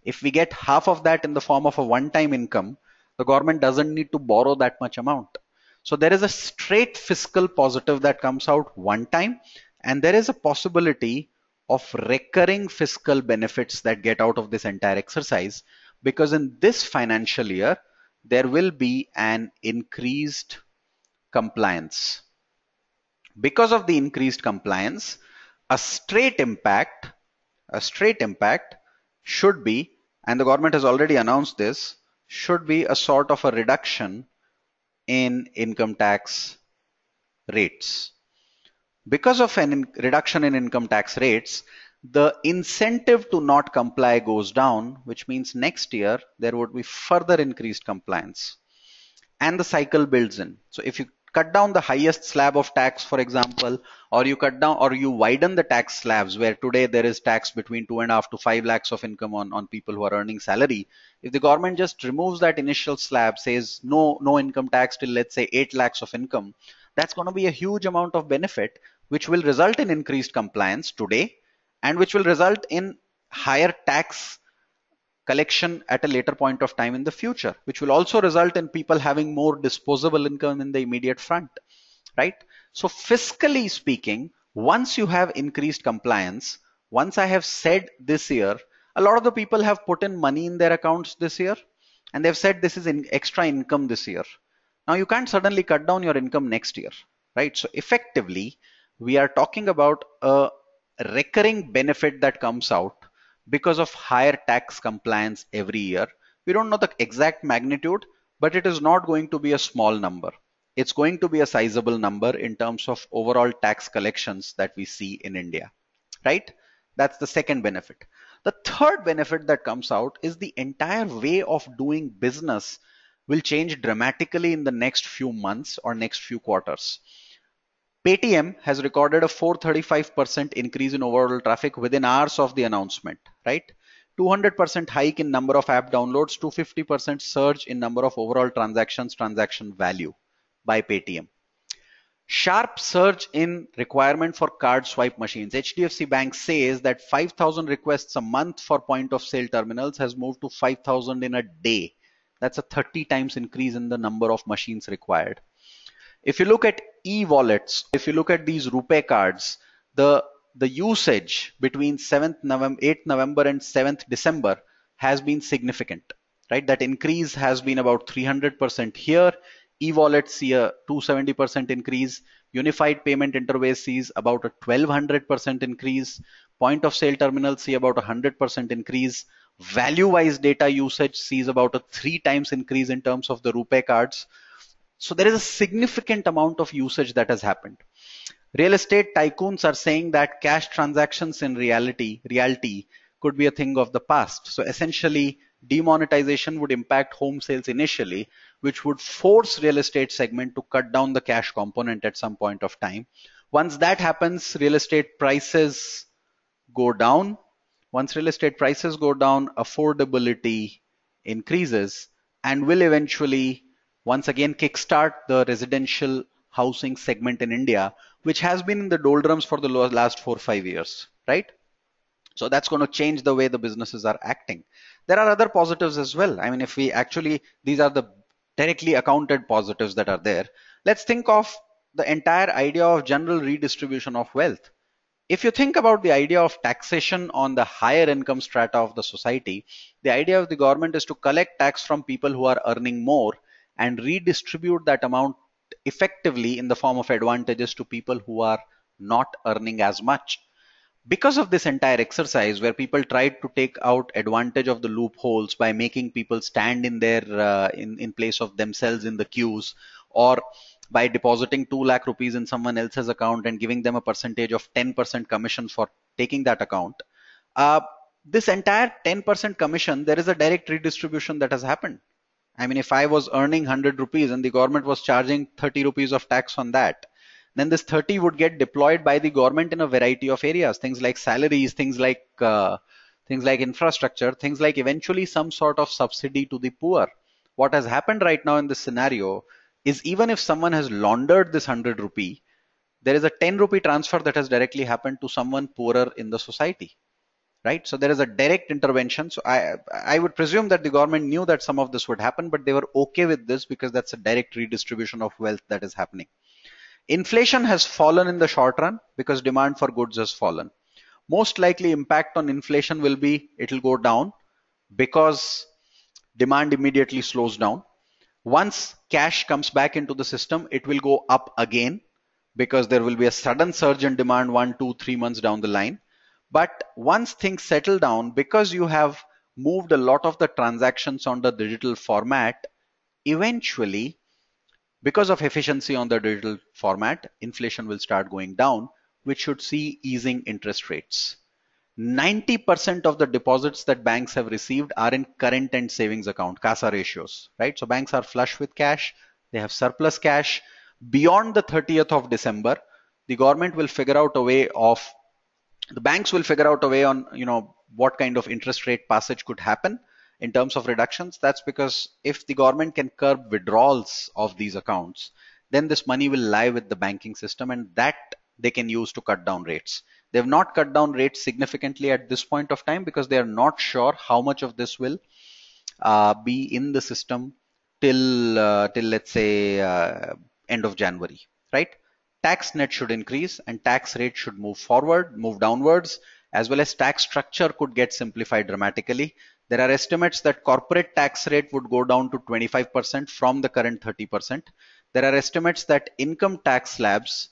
If we get half of that in the form of a one-time income, the government doesn't need to borrow that much amount. So there is a straight fiscal positive that comes out one time, and there is a possibility of recurring fiscal benefits that get out of this entire exercise, because in this financial year, there will be an increased compliance. Because of the increased compliance, a straight impact should be, and the government has already announced this, should be a sort of a reduction in income tax rates. Because of an reduction in income tax rates, the incentive to not comply goes down, which means next year there would be further increased compliance. And the cycle builds in. So if you cut down the highest slab of tax, for example, or you cut down or you widen the tax slabs, where today there is tax between 2.5 to 5 lakhs of income on people who are earning salary. If the government just removes that initial slab, says no income tax till, let's say, 8 lakhs of income, that's going to be a huge amount of benefit, which will result in increased compliance today, and which will result in higher tax collection at a later point of time in the future, which will also result in people having more disposable income in the immediate front, right? So fiscally speaking, once you have increased compliance, once I have said this year, a lot of the people have put in money in their accounts this year, and they've said this is extra income this year. Now you can't suddenly cut down your income next year, right? So effectively, we are talking about a recurring benefit that comes out because of higher tax compliance every year. We don't know the exact magnitude, but it is not going to be a small number. It's going to be a sizable number in terms of overall tax collections that we see in India, right? That's the second benefit. The third benefit that comes out is the entire way of doing business will change dramatically in the next few months or next few quarters. Paytm has recorded a 435% increase in overall traffic within hours of the announcement, right? 200% hike in number of app downloads, 250% surge in number of overall transactions, transaction value by Paytm. Sharp surge in requirement for card swipe machines. HDFC Bank says that 5,000 requests a month for point of sale terminals has moved to 5,000 in a day. That's a 30 times increase in the number of machines required. If you look at e-wallets, if you look at these RuPay cards, the usage between 8th November and 7th December has been significant, right? That increase has been about 300% here. E-wallets see a 270% increase. Unified payment interface sees about a 1200% increase. Point of sale terminals see about 100% increase. Value-wise data usage sees about a 3 times increase in terms of the RuPay cards. So there is a significant amount of usage that has happened. Real estate tycoons are saying that cash transactions in reality could be a thing of the past. So essentially, demonetization would impact home sales initially, which would force real estate segment to cut down the cash component at some point of time. Once that happens, real estate prices go down. Once real estate prices go down, affordability increases and will eventually once again kickstart the residential housing segment in India, which has been in the doldrums for the last 4 or 5 years, right? So that's going to change the way the businesses are acting. There are other positives as well. I mean, if we actually, these are the directly accounted positives that are there. Let's think of the entire idea of general redistribution of wealth. If you think about the idea of taxation on the higher income strata of the society, the idea of the government is to collect tax from people who are earning more and redistribute that amount effectively in the form of advantages to people who are not earning as much. Because of this entire exercise where people tried to take out advantage of the loopholes by making people stand in their in place of themselves in the queues, or by depositing 2 lakh rupees in someone else's account and giving them a percentage of 10% commission for taking that account, This entire 10% commission, there is a direct redistribution that has happened. I mean, if I was earning 100 rupees and the government was charging 30 rupees of tax on that, then this 30 would get deployed by the government in a variety of areas, things like salaries, things like infrastructure, things like eventually some sort of subsidy to the poor. What has happened right now in this scenario is even if someone has laundered this 100 rupee, there is a 10 rupee transfer that has directly happened to someone poorer in the society, right? So there is a direct intervention. So I would presume that the government knew that some of this would happen, but they were okay with this because that's a direct redistribution of wealth that is happening. Inflation has fallen in the short run because demand for goods has fallen. Most likely impact on inflation will be it'll go down because demand immediately slows down. Once cash comes back into the system, it will go up again because there will be a sudden surge in demand 1, 2, 3 months down the line. But once things settle down, because you have moved a lot of the transactions on the digital format, eventually, because of efficiency on the digital format, inflation will start going down, which should see easing interest rates. 90% of the deposits that banks have received are in current and savings account, CASA ratios, right? So banks are flush with cash, they have surplus cash. Beyond the 30th of December, the government will figure out a way of, the banks will figure out a way on, what kind of interest rate passage could happen in terms of reductions. That's because if the government can curb withdrawals of these accounts, then this money will lie with the banking system and that they can use to cut down rates. They have not cut down rates significantly at this point of time because they are not sure how much of this will be in the system till let's say end of January, right? Tax net should increase and tax rate should move downwards, as well as tax structure could get simplified dramatically. There are estimates that corporate tax rate would go down to 25% from the current 30%. There are estimates that income tax slabs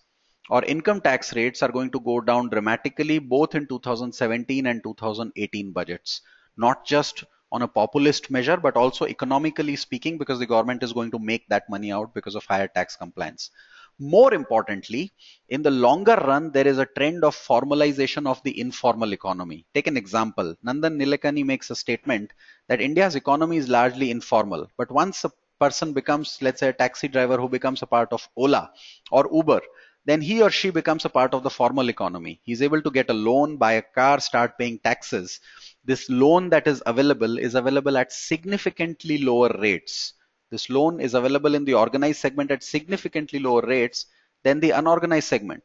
or income tax rates are going to go down dramatically both in 2017 and 2018 budgets, not just on a populist measure, but also economically speaking, because the government is going to make that money out because of higher tax compliance. More importantly, in the longer run, there is a trend of formalization of the informal economy. Take an example. Nandan Nilekani makes a statement that India's economy is largely informal, but once a person becomes, let's say, a taxi driver who becomes a part of Ola or Uber, then he or she becomes a part of the formal economy. He's able to get a loan, buy a car, start paying taxes. This loan that is available at significantly lower rates. This loan is available in the organized segment at significantly lower rates than the unorganized segment,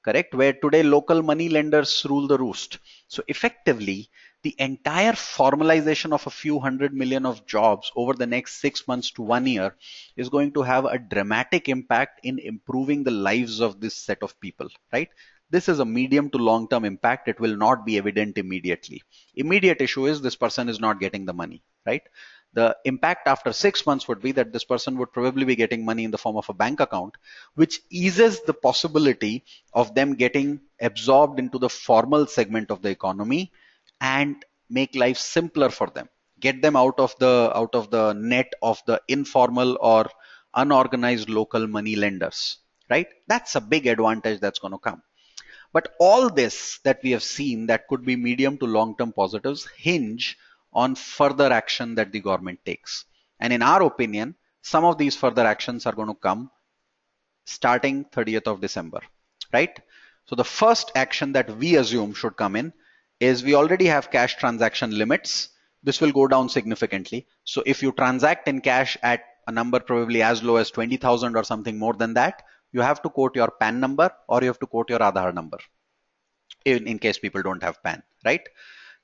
correct? Where today local money lenders rule the roost. So effectively, the entire formalization of a few 100 million of jobs over the next 6 months to 1 year is going to have a dramatic impact in improving the lives of this set of people, right? This is a medium to long term impact. It will not be evident immediately. Immediate issue is this person is not getting the money, right? The impact after 6 months would be that this person would probably be getting money in the form of a bank account, which eases the possibility of them getting absorbed into the formal segment of the economy and make life simpler for them, get them out of the net of the informal or unorganized local money lenders, right? That's a big advantage that's going to come. But all this that we have seen that could be medium to long term positives hinge on further action that the government takes. And in our opinion, some of these further actions are going to come starting 30th of December, right? So the first action that we assume should come in is we already have cash transaction limits. This will go down significantly. So if you transact in cash at a number probably as low as 20,000 or something more than that, you have to quote your PAN number or you have to quote your Aadhaar number in case people don't have PAN, right?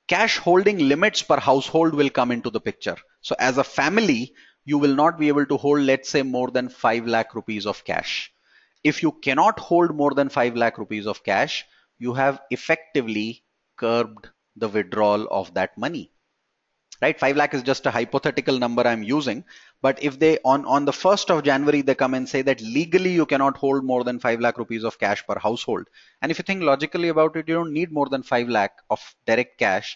Cash holding limits per household will come into the picture. So as a family, you will not be able to hold, let's say, more than 5 lakh rupees of cash. If you cannot hold more than 5 lakh rupees of cash, you have effectively curbed the withdrawal of that money, right? 5 lakh is just a hypothetical number I'm using, but if they on the 1st of January they come and say that legally you cannot hold more than 5 lakh rupees of cash per household, and if you think logically about it, you don't need more than 5 lakh of direct cash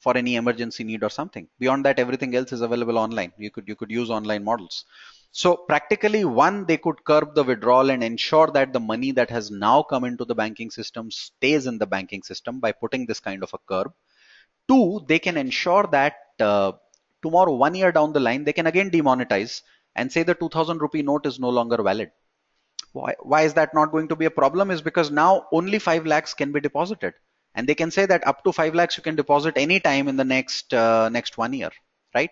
for any emergency need or something. Beyond that, everything else is available online. You could use online models. So practically, one, they could curb the withdrawal and ensure that the money that has now come into the banking system stays in the banking system by putting this kind of a curb. Two, they can ensure that tomorrow, 1 year down the line, they can again demonetize and say the 2000 rupee note is no longer valid. Why is that not going to be a problem? Is because now only 5 lakhs can be deposited, and they can say that up to 5 lakhs you can deposit any time in the next 1 year, right?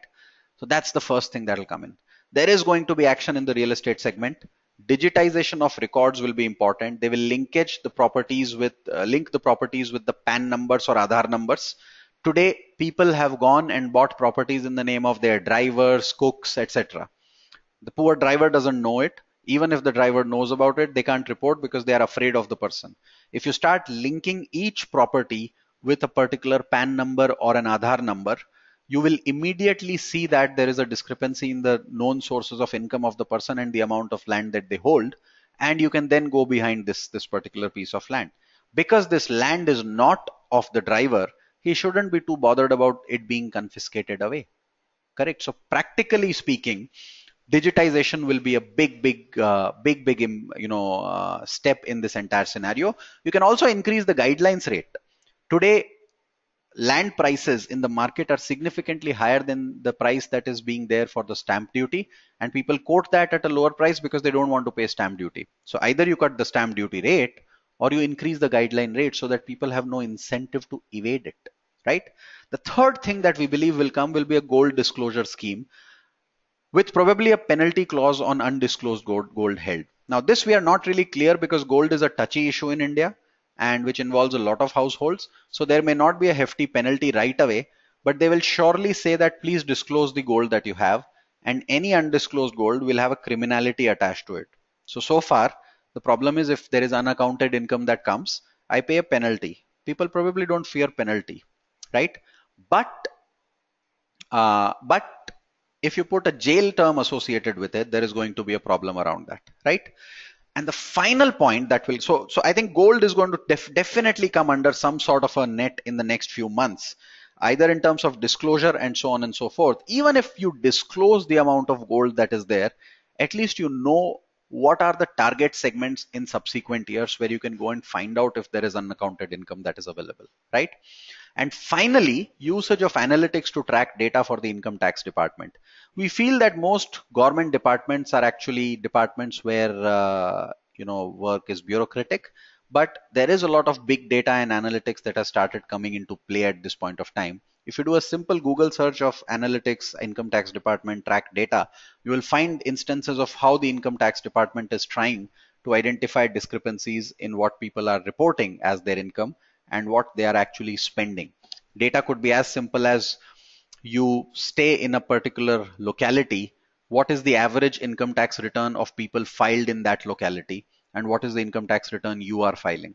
So that's the first thing that will come in. There is going to be action in the real estate segment. Digitization of records will be important. They will link the properties with the PAN numbers or Aadhaar numbers. Today, people have gone and bought properties in the name of their drivers, cooks, etc. The poor driver doesn't know it. Even if the driver knows about it, they can't report because they are afraid of the person. If you start linking each property with a particular PAN number or an Aadhaar number, you will immediately see that there is a discrepancy in the known sources of income of the person and the amount of land that they hold. And you can then go behind this particular piece of land. Because this land is not of the driver, he shouldn't be too bothered about it being confiscated away. Correct? So practically speaking, digitization will be a big step in this entire scenario. You can also increase the guidelines rate. Today, land prices in the market are significantly higher than the price that is being there for the stamp duty, and people quote that at a lower price because they don't want to pay stamp duty. So either you cut the stamp duty rate or you increase the guideline rate so that people have no incentive to evade it, right? The third thing that we believe will come will be a gold disclosure scheme with probably a penalty clause on undisclosed gold held. Now, this we are not really clear because gold is a touchy issue in India and which involves a lot of households. So there may not be a hefty penalty right away, but they will surely say that please disclose the gold that you have, and any undisclosed gold will have a criminality attached to it. So far, the problem is if there is unaccounted income that comes, I pay a penalty. People probably don't fear penalty, right? But if you put a jail term associated with it, there is going to be a problem around that, right? And the final point that will, so I think gold is going to definitely come under some sort of a net in the next few months, either in terms of disclosure and so on and so forth. Even if you disclose the amount of gold that is there, at least you know what are the target segments in subsequent years where you can go and find out if there is unaccounted income that is available, right? And finally, usage of analytics to track data for the income tax department. We feel that most government departments are actually departments where work is bureaucratic, but there is a lot of big data and analytics that has started coming into play at this point of time. If you do a simple Google search of analytics, income tax department, track data, you will find instances of how the income tax department is trying to identify discrepancies in what people are reporting as their income and what they are actually spending. Data could be as simple as you stay in a particular locality, what is the average income tax return of people filed in that locality, and what is the income tax return you are filing.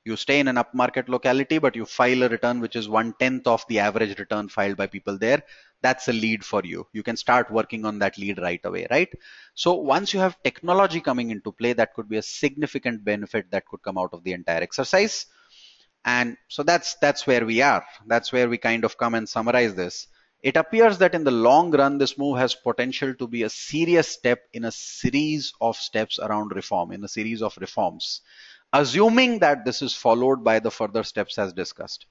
You stay in an upmarket locality, but you file a return which is 1/10 of the average return filed by people there. That's a lead for you. You can start working on that lead right away, right? So once you have technology coming into play, that could be a significant benefit that could come out of the entire exercise. And so that's where we are. That's where we kind of come and summarize this. It appears that in the long run, this move has potential to be a serious step in a series of steps around reform, in a series of reforms, assuming that this is followed by the further steps as discussed.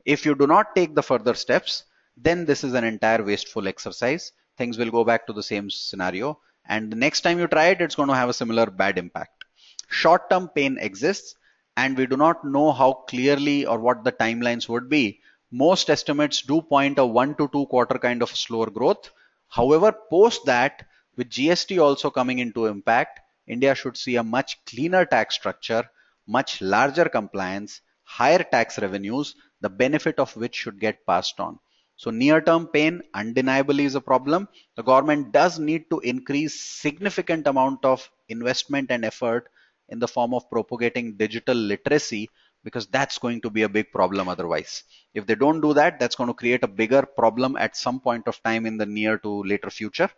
If you do not take the further steps, then this is an entire wasteful exercise. Things will go back to the same scenario. And the next time you try it, it's going to have a similar bad impact. Short-term pain exists, and we do not know how clearly or what the timelines would be. Most estimates do point a 1 to 2 quarter kind of slower growth. However, post that, with GST also coming into impact, India should see a much cleaner tax structure, much larger compliance, higher tax revenues, the benefit of which should get passed on. So near-term pain undeniably is a problem. The government does need to increase significant amount of investment and effort in the form of propagating digital literacy, because that's going to be a big problem otherwise. If they don't do that, that's going to create a bigger problem at some point of time in the near to later future.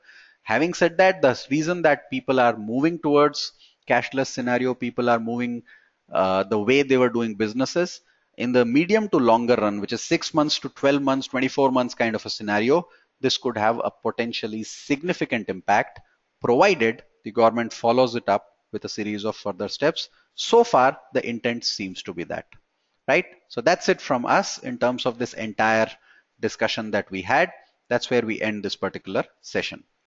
Having said that, the reason that people are moving towards cashless scenario, people are moving the way they were doing businesses in the medium to longer run, which is 6 months to 12 months, 24 months kind of a scenario, this could have a potentially significant impact, provided the government follows it up with a series of further steps. So far, the intent seems to be that, right? So that's it from us in terms of this entire discussion that we had. That's where we end this particular session.